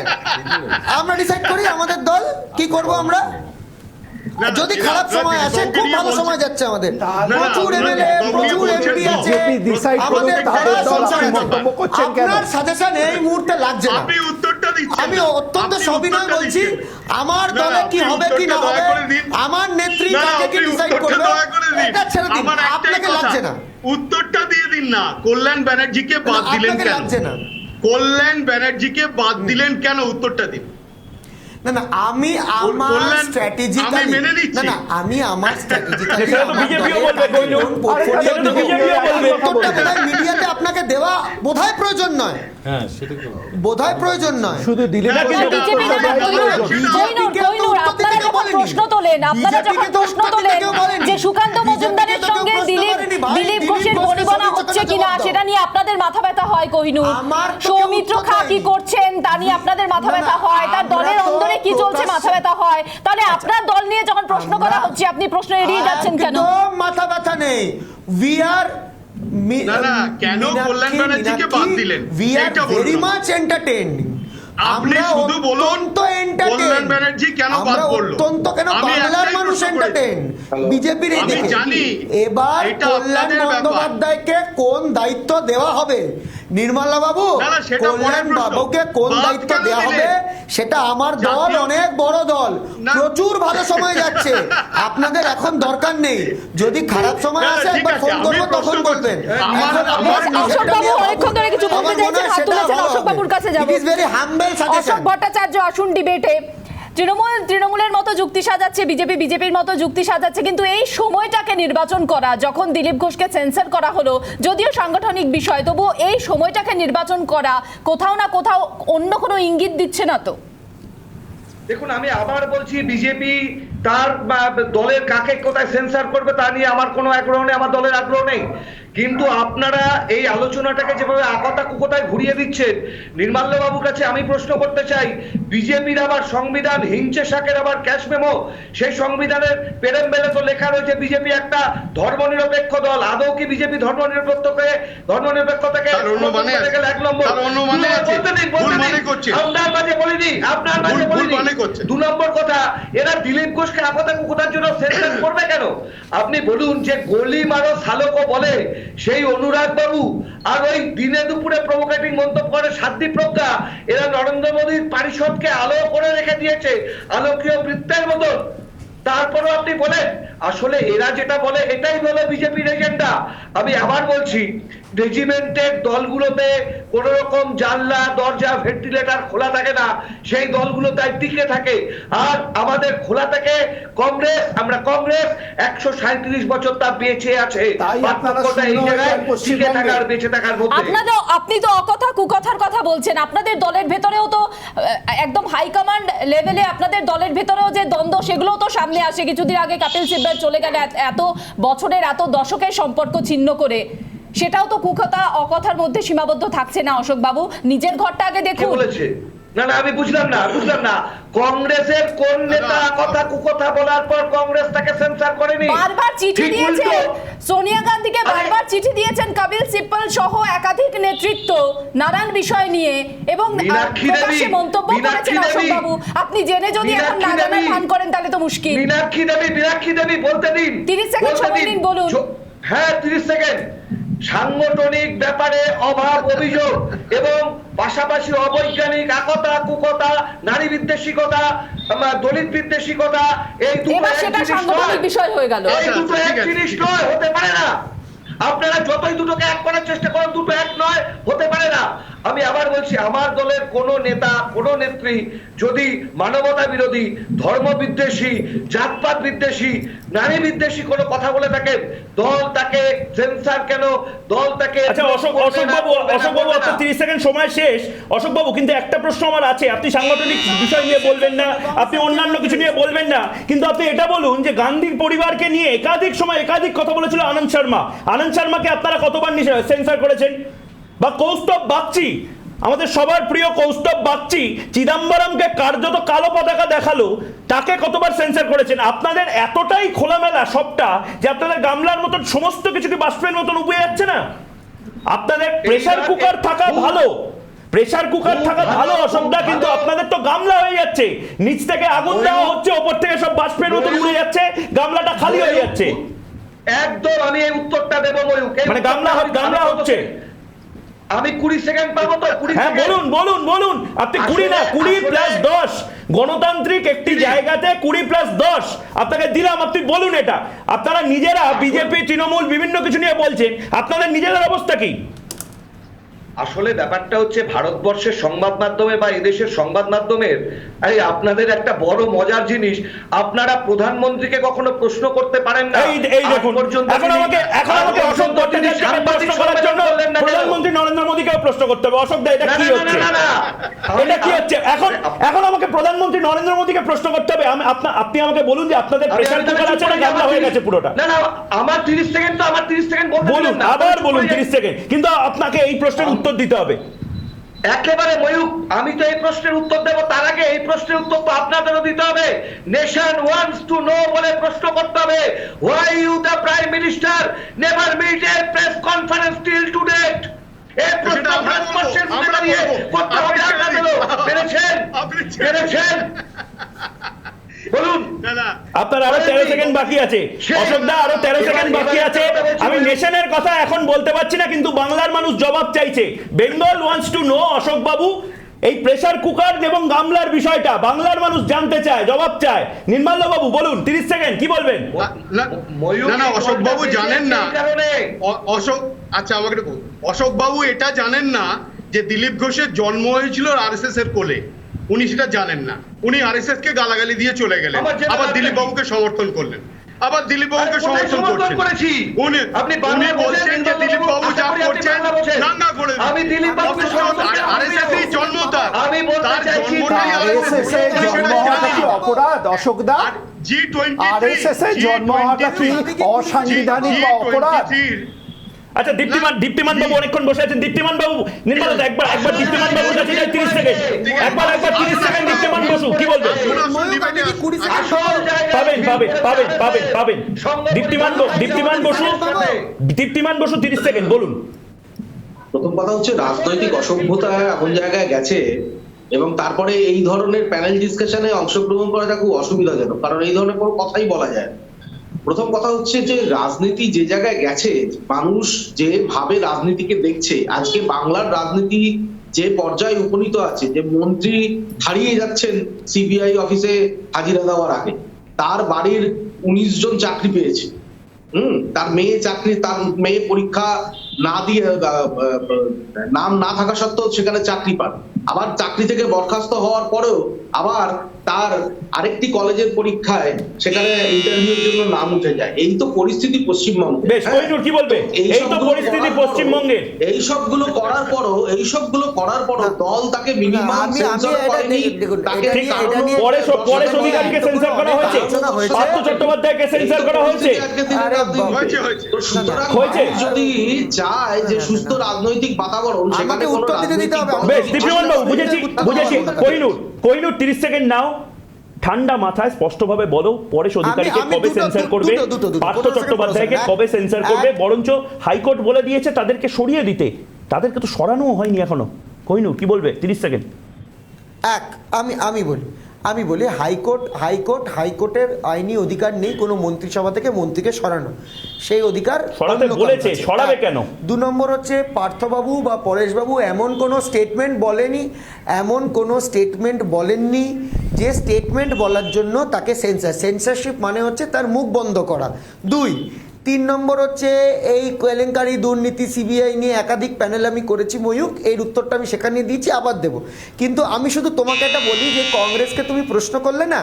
আমরা ডিসাইড করি আমাদের দল কি করব। আমরা যদি খারাপ সময় আসে, খুব ভালো সময় যাচ্ছে আমাদের, প্রচুর এমএলএ, প্রচুর এমপি আছে, আপনার সাজেশন এই মুহূর্তে লাগছে না। আমি অত্যন্ত সবিনয় বলছি, আমার দলে কি হবে কি না হবে, আমার নেত্রী কাকে কি ডিসাইড করবে এটা ছেড়ে দিন, আপনাকে লাগছে না। উত্তরটা দিয়ে দিন না। কল্যাণ ব্যানার্জিকে বাদ দিলেন কেন? লাগছে না। কল্যাণ ব্যানার্জিকে বাদ দিলেন কেন? উত্তরটা দিন। না, আমি আমার স্ট্র্যাটেজিক্যালি মিডিয়াতে আপনাকে দেওয়া বোধহয় প্রয়োজন নয়, শুধু প্রশ্ন তোলেন আপনারা যখন প্রশ্ন তোলেন যে সুকান্ত মজুমদারের সঙ্গে দিলীপ ঘোষের বনিবনা হচ্ছে কিনা সেটা নিয়ে আপনাদের মাথা ব্যথা হয়। কোহিনুর, সৌমিত্র খা কি করছেন তা নিয়ে আপনাদের মাথা ব্যথা হয়, তার দলের অন্দরে কি চলছে মাথা ব্যথা হয়। তাহলে আপনার দল নিয়ে যখন প্রশ্ন করা হচ্ছে আপনি প্রশ্ন এড়িয়ে যাচ্ছেন কেন? মাথা ব্যথা নেই। উই আর কেন কল্যাণ ব্যানার্জিকে বাদ দিলেন? We are very much entertaining. আপনি শুধু বলুন কল্যাণ ব্যানার্জি কেন বাদ পড়লো? আমি বাংলার মানুষ এন্টারটেইন বিজেপির এই দিকে জানি এবার কল্যাণ বন্দ্যোপাধ্যায়কে কোন দায়িত্ব দেওয়া হবে, নির্মলা বাবু কল্যাণ বাবুকে কোন দায়িত্ব দেওয়া হবে সেটা আমার দল অনেক বড় দল, প্রচুর ভালো সময় যাচ্ছে, আপনাদের এখন দরকার নেই, যদি খারাপ সময় আসে একবার ফোন করবো তখন বলবেন। অশোক ভট্টাচার্য আসুন ডিবেটে। তৃণমূলের মতো যুক্তি সাজাচ্ছে বিজেপির মতো যুক্তি সাজাচ্ছে, কিন্তু এই সময়টাকে নির্বাচন করা, যখন দিলীপ ঘোষকে সেন্সর করা হলো, যদিও সাংগঠনিক বিষয়, তবুও এই সময়টাকে নির্বাচন করা কোথাও না কোথাও অন্য কোনো ইঙ্গিত দিচ্ছে না তো? দেখুন, আমি আবার বলছি, বিজেপি তার দলের কাকে কোথায় সেন্সর করবে তা নিয়ে আমার কোনো আগ্রহ নেই, আমার দলের আগ্রহ নেই, কিন্তু আপনারা এই আলোচনাটাকে যেভাবে আকতা কুকতায় ঘুরিয়ে দিচ্ছেন, নির্মাল্য বাবুর কাছে আমি প্রশ্ন করতে চাই, বিজেপির আবার সংবিধান হিংচে শাকের আবার ক্যাশ মেমো, সেই সংবিধানের পেরেম বেলে তো লেখা রয়েছে বিজেপি একটা ধর্মনিরপেক্ষ দল। আদৌ কি বিজেপি ধর্মনিরপেক্ষতাকে এক নম্বর আপনার মাঝে বলিনি, আপনার মাঝে বলিনি। 2 নম্বর কথা, এরা দিলীপ ঘোষকে আকতা কুকতার জন্য সেন্সর করবে কেন? আপনি বলুন যে গলি মারো শালকও বলে সেই অনুরাগ বাবু আর ওই দিনে দুপুরে প্রভোকেটিং মন্তব্য করে সাধ্বী প্রজ্ঞা, এরা নরেন্দ্র মোদীর পারিষদকে আলো করে রেখে দিয়েছে আলোকীয় বৃত্তের মতন। তারপরেও আপনি বলেন আসলে এরা যেটা বলে এটাই বলে বিজেপির এজেন্ডা। আমি আবার বলছি, রেজিমেন্টের দলগুলোতে কোন রকম জানলা দরজা ভেন্টিলেটর খোলা থাকে না, সেই দলগুলো তাই টিকে থাকে, আর আমাদের খোলা থাকে কংগ্রেস। আমরা কংগ্রেস 137 বছর তা বেঁচে আছে, আপনি তো অকথা কুকথার কথা বলছেন, আপনাদের দলের ভেতরেও তো একদম হাইকমান্ড লেভেলে আপনাদের দলের ভেতরেও যে দ্বন্দ্ব সেগুলো তো সামনে আসে। কিছুদিন আগে কপিল সিব্বল চলে গেলে এত বছরের এত দশকের সম্পর্ক ছিন্ন করে, সেটাও তো কুকথা অকথার মধ্যে সীমাবদ্ধ থাকছে না? অশোক বাবু নিজের ঘরটা আগে দেখুন। না আমি বুঝলাম না কংগ্রেসের কোন নেতা কথা কুকথা বলার পর কংগ্রেস তাকে সেন্সর করেনি? বারবার চিঠি দিয়েছে সোনিয়া গান্ধীকে, বারবার চিঠি দিয়েছেন কপিল সিব্বল সহ একাধিক নেতৃত্ব নানান বিষয় নিয়ে, এবং প্রকাশ্যে মন্তব্য করেছেন অশোক বাবু। আপনি জেনে যদি এখন না জানার ভান করেন তাহলে তো মুশকিল। মীনাক্ষী দেবী বলতে দিন, 30 সেকেন্ড সময় দিন, বলুন। হ্যাঁ 30 সেকেন্ড। সাংগঠনিক ব্যাপারে অভাব অভিযোগ এবং পাশাপাশি অবৈজ্ঞানিক আকতা কুকতা, নারী বিদ্বেষিকতা, দলিত বিদ্বেষিকতা, এই দুটো সাংগঠনিক বিষয় হয়ে গেল। এই দুটো এক জিনিস নয়, হতে পারে না। আপনারা যতই দুটোকে এক করার চেষ্টা করেন, দুটো এক নয়, হতে পারে না। আমি আবার বলছি, আমার দলের কোনো নেতা কোনো নেত্রী যদি মানবতা বিরোধী, ধর্ম বিদ্বেষী, জাতপাত বিদ্বেষী, নারী বিদ্বেষী কোনো কথা বলে থাকেন, দল তাকে সেন্সর কেন, দল তাকে। আচ্ছা অশোক বাবু আপনার 30 সেকেন্ড সময় শেষ। অশোক বাবু, কিন্তু একটা প্রশ্ন আমার আছে, আপনি সাংগঠনিক বিষয় নিয়ে বলবেন না, আপনি অন্যান্য কিছু নিয়ে বলবেন না, কিন্তু আপনি এটা বলুন যে গান্ধীর পরিবারকে নিয়ে একাধিক সময় একাধিক কথা বলেছিল আনন্দ শর্মাকে আপনারা কতবার সেন্সর করেছেন? বা কৌস্তব বাগচি, আমাদের সবার প্রিয় কৌস্তব বাগচি চিদম্বরমকে কার্যত কালো পতাকা দেখালো, তাকে কতবার সেন্সর করেছেন? আপনাদের এতটাই খোলামেলা সবটা যে আপনাদের গামলার মতন সমস্ত কিছু কি বাষ্পের মতন উপরে যাচ্ছে না? আপনাদের প্রেসার কুকার থাকা ভালো অসুবিধা, কিন্তু আপনাদের তো গামলা হয়ে যাচ্ছে, নিচ থেকে আগুন দেওয়া হচ্ছে, ওপর থেকে সব বাষ্পের মতন উড়ে যাচ্ছে, গামলাটা খালি হয়ে যাচ্ছে। একদম আমি এই উত্তরটা দেবো ময়ূক, মানে গামলা হচ্ছে। আমি 20 সেকেন্ড পাবো তো? 20 হ্যাঁ বলুন। আপনি 20 না, 20 প্লাস 10, গণতান্ত্রিক একটি জায়গাতে 20 প্লাস 10 আপনাকে দিলাম, আপনি বলুন এটা। আপনারা নিজেরা বিজেপি তৃণমূল বিভিন্ন কিছু নিয়ে বলছেন, আপনাদের নিজেদের অবস্থা কি? আসলে ব্যাপারটা হচ্ছে ভারতবর্ষের সংবাদ মাধ্যমে বা এদেশের সংবাদ মাধ্যমের আপনাদের একটা বড় মজার জিনিস, আপনারা প্রধানমন্ত্রীকে কখনো প্রশ্ন করতে পারেন না। এই দেখুন, এখন আমাকে অশোক ভট্টাচার্যকে প্রশ্ন করার জন্য প্রধানমন্ত্রী নরেন্দ্র মোদীকে প্রশ্ন করতে হবে। অশোক দা, এটা কি হচ্ছে? এটা কি হচ্ছে? এখন আমাকে প্রধানমন্ত্রী নরেন্দ্র মোদীকে প্রশ্ন করতে হবে। আপনি আমাকে বলুন যে আপনাদের প্রেসার কুকার আছে না গামলা হয়ে গেছে পুরোটা? না আমার 30 সেকেন্ড তো, আমার 30 সেকেন্ড বলুন, আবার বলুন 30 সেকেন্ড, কিন্তু আপনাকে এই প্রশ্নের উত্তর দিতে হবে। একেবারে ময়ূক, আমি তো এই প্রশ্নের উত্তর দেব, তার আগে এই প্রশ্নের উত্তর তো আপনাদেরও দিতে হবে। নেশন ওয়ান্টস টু নো বলে প্রশ্ন করতে হবে, why you the prime minister never meet a press conference till to date. এই প্রশ্ন ভারতবর্ষের দাঁড়িয়ে করতে হবে আপনাদেরও, পেরেছে? পেরেছেন? বলুন। আপনার আরো 13 সেকেন্ড বাকি আছে, অশোক দা, আরো 13 সেকেন্ড বাকি আছে। আমি নেশনের কথা এখন বলতে পারছি না, কিন্তু বাংলার মানুষ জবাব চাইছে। Bengal wants to know, Ashok বাবু, এই প্রেসার কুকার এবং গামলার বিষয়টা বাংলার মানুষ জানতে চায়, জবাব চায়। নির্মল বাবু বলুন, 30 সেকেন্ড, কি বলবেন? না অশোক বাবু জানেন না, অশোক, আচ্ছা আমাকে একটু বলুন, অশোক বাবু এটা জানেন না যে দিলীপ ঘোষের জন্ম হয়েছিল আরএসএস এর কোলে, উনি সেটা জানেন না। উনি আরএসএস কে গালাগালি দিয়ে চলে গেলেন, আবার দিলীপ বাবুকে সমর্থন করলেন, আবার দিলীপ বাবুকে সমর্থন করছেন। উনি বলছেন যে দিলীপ বাবু যা করছেন দাঙ্গা করে, আমি দিলীপ বাবুকে আরএসএস এর জন্ম, আমি বলতে চাইছি আরএসএস এর জন্ম হওয়াটা কি অপরাধ অশোকদা? আরএসএস এর জন্ম হওয়াটা কি অসাংবিধানিক বা অপরাধ? আচ্ছা, দীপ্তিমান বাবু অনেকক্ষণ বসে আছেন। দীপ্তিমান বাবু, নির্মল দা, একবার দীপ্তিমান বাবুর কাছে যাই, 30 সেকেন্ড, একবার 30 সেকেন্ড দীপ্তিমান বসু, কি বলবেন? পাবেন। দীপ্তিমান বসু 30 সেকেন্ড, বলুন। প্রথম কথা হচ্ছে রাজনৈতিক অসভ্যতা এমন জায়গায় গেছে এবং তারপরে এই ধরনের প্যানেল ডিসকাশনে অংশগ্রহণ করাটা খুব অসুবিধাজনক, কারণ এই ধরনের কোনো কথাই বলা যায়। প্রথম কথা হচ্ছে যে রাজনীতি যে জায়গায় গেছে, মানুষ যেভাবে রাজনীতিকে দেখছে, আজকে বাংলার রাজনীতি যে পর্যায়ে উপনীত আছে, যে মন্ত্রী হারিয়ে যাচ্ছেন সিবিআই অফিসে হাজিরা দেওয়ার আগে, তার বাড়ির 19 জন চাকরি পেয়েছে, তার মেয়ে পরীক্ষা না দিয়ে নাম না থাকা সত্ত্বেও সেখানে চাকরি পান, আবার চাকরি থেকে বরখাস্ত হওয়ার পরেও আবার তার আরেকটি কলেজের পরীক্ষায় সেখানে ইন্টারভিউর জন্য নাম উঠে যায়। এই তো পরিস্থিতি পশ্চিমবঙ্গে। বেশ, কোহিনূর কি বলবে? এই তো পরিস্থিতি পশ্চিমবঙ্গের। এই সবগুলো করার পরও দল তাকে মিনিমাম সেন্সর করেনি, তাকে পরেশ অধিকারীকে সেন্সর করা হয়েছে, পার্থ চট্টোপাধ্যায়কে সেন্সর করা হয়েছে। যদি চায় যে সুস্থ রাজনৈতিক বাতাবরণ, সেখানে উত্তর দিতে হবে। বেশ, দীপ্তিমান বাবু, বুঝেছি। কোহিনূর 30 সেকেন্ড নাও, ঠান্ডা মাথায় স্পষ্টভাবে বলো, পরেশ অধিকারীকে কবে সেন্সর করবে, পার্থ চট্টোপাধ্যায়কে কবে সেন্সর করবে? বরঞ্চ হাইকোর্ট বলে দিয়েছে তাদেরকে সরিয়ে দিতে, তাদেরকে তো সরানো হয়নি এখনো। কোহিনূর কি বলবে? 30 সেকেন্ড। আমি বলি হাইকোর্টের আইনি অধিকার নেই কোনো মন্ত্রিসভা থেকে মন্ত্রীকে সরানো, সেই অধিকার সরাতে বলেছে, সরাবে কেন? 2 নম্বর হচ্ছে পার্থবাবু বা পরেশবাবু এমন কোনো স্টেটমেন্ট বলেননি যে স্টেটমেন্ট বলার জন্য তাকে সেন্সরশিপ মানে হচ্ছে তার মুখ বন্ধ করা। 3 নম্বর হচ্ছে এই কেলেঙ্কারি দুর্নীতি সিবিআই নিয়ে একাধিক প্যানেল আমি করেছি ময়ূক, এর উত্তরটা আমি সেখানে দিয়েছি, আবার দেব। কিন্তু আমি শুধু তোমাকে একটা বলি যে কংগ্রেসকে তুমি প্রশ্ন করলে না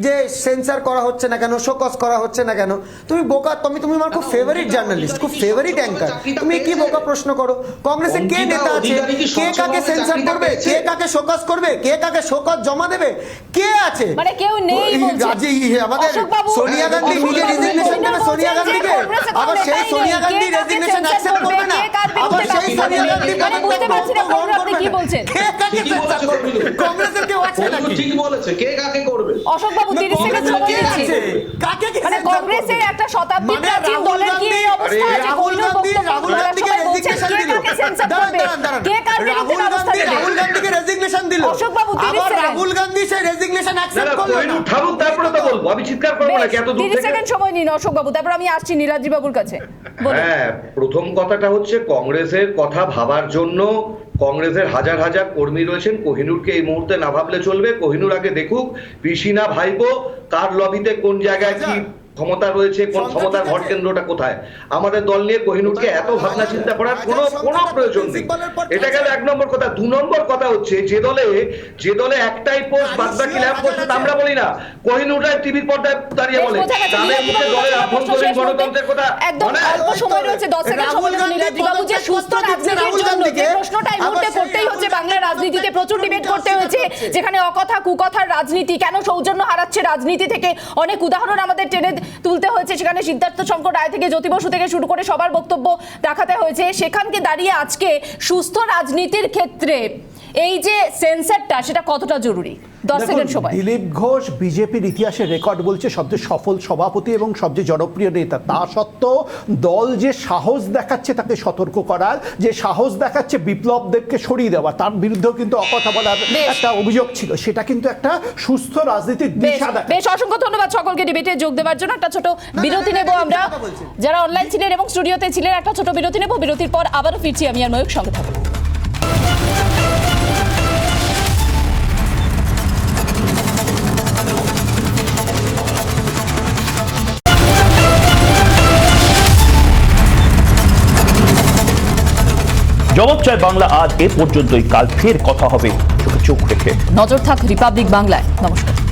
যে সেন্সার করা হচ্ছে না কেন, শোকজ করা হচ্ছে না কেন, তুমি বোকা। তুমি আমার খুব ফেভারিট জার্নালিস্ট, খুব ফেভারিট অ্যাঙ্কার, তুমি কি বোকা প্রশ্ন করো? কংগ্রেসে কে নেতা আছে, কে কাকে সেন্সার করবে, কে কাকে শোকজ করবে, কে কাকে শোকজ জমা দেবে, কে আছে? মানে কেউ নেই বলছে। আমাদের সোনিয়া গান্ধী নিজে রেজিগনেশন দেবে, সোনিয়া গান্ধীকে, আবার সেই সোনিয়া গান্ধী রেজিগনেশন অ্যাকসেপ্ট করবে না, আবার সেই সোনিয়া গান্ধী মানে বুঝতে পারছি না আপনি কি বলছেন। কে কাকে সেন্সর করবে? কংগ্রেসের কেউ আছে নাকি? ঠিক বলেছে, কে কাকে করবে? অশোক বাবু 30 সেকেন্ড সময় দিচ্ছি। কাকে কি মানে কংগ্রেসের একটা শতাব্দী প্রাচীন দলের কি এই অবস্থা আছে? রাহুল গান্ধীকে রেজিগনেশন দিল, রাহুল গান্ধীকে রেজিগনেশন দিল, অশোক বাবু 30 সেকেন্ড, রাহুল গান্ধী সেই রেজিগনেশন অ্যাকসেপ্ট করলো না। তারপরে তো বলবো, আমি চিৎকার করব না কি এত দূর থেকে? 30 সেকেন্ড সময় নিন অশোক বাবু, তারপর আমি আসছি নীলাদ্রি বাবুর কাছে। হ্যাঁ, প্রথম কথাটা হচ্ছে কংগ্রেসের কথা ভাবার জন্য কংগ্রেসের হাজার হাজার কর্মী রয়েছেন। কোহিনূরকে এই মুহূর্তে না ভাবলে চলবে। কোহিনূর আগে দেখুক পিসিনা ভাইপো কার লবিতে কোন জায়গায় কি ক্ষমতা রয়েছে, কোন ক্ষমতার ভোট কেন্দ্রটা কোথায়। আমাদের দল নিয়ে কোহিনূরকে এত ভাবনা চিন্তা করার কোনো প্রয়োজন নেই। এটা গেল 1 নম্বর কথা। 2 নম্বর কথা হচ্ছে যে দলে একটাই পোস্ট, বাদ বাকি ল্যাম্প পোস্ট আমরা বলি না, কোহিনূররাই টিভির পর্দায় দাঁড়িয়ে বলে তাদের মুখে দলের আভ্যন্তরীণ গণতন্ত্রের কথা। একদম অল্প সময় রয়েছে, 10 সেকেন্ড সময় দিন নীলাদ্রি বাবু। যে সুস্থ রাজনীতির জন্য যে প্রশ্নটা এই মুহূর্তে করতেই হচ্ছে, বাংলার রাজনীতিতে প্রচুর ডিবেট করতে হয়েছে, যেখানে অকথা কুকথার রাজনীতি, কেন সৌজন্য হারাচ্ছে রাজনীতি থেকে অনেক উদাহরণ আমাদের টেনে তুলতে হয়েছে। সেখানে সিদ্ধার্থ শঙ্কর রায় থেকে জ্যোতি বসু থেকে শুরু করে সবার বক্তব্য দেখাতে হয়েছে। সেখানকে দাঁড়িয়ে আজকে সুস্থ রাজনীতির ক্ষেত্রে এই যে সেন্সারটা সেটা কতটা জরুরি? 10 সেকেন্ড সময়। দিলীপ ঘোষ বিজেপির ইতিহাসের রেকর্ড বলছে সবচেয়ে সফল সভাপতি এবং সবচেয়ে জনপ্রিয় নেতা। তা সত্ত্বেও দল যে সাহস দেখাচ্ছে তাকে সতর্ক করার, যে সাহস দেখাচ্ছে বিপ্লব দেবকে সরিয়ে দেওয়া, তার বিরুদ্ধেও কিন্তু অকথা বলার একটা অভিযোগ ছিল। সেটা কিন্তু একটা সুস্থ রাজনীতির দিশা দেখায়। বেশ, অসংখ্য ধন্যবাদ সকলকে ডিবেটে যোগ দেওয়ার জন্য। একটা ছোট বিরতি নেব আমরা, যারা অনলাইন ছিলেন এবং স্টুডিওতে ছিলেন। একটা ছোট বিরতি নেব, বিরতির পর আবারও ফিরছি আমি আর ময়ূক, সঙ্গে থাকুন। জবাব চাই বাংলা আজ এ পর্যন্তই। কাল ফের কথা হবে চোখে চোখ রেখে। নজর থাক রিপাবলিক বাংলায়। নমস্কার।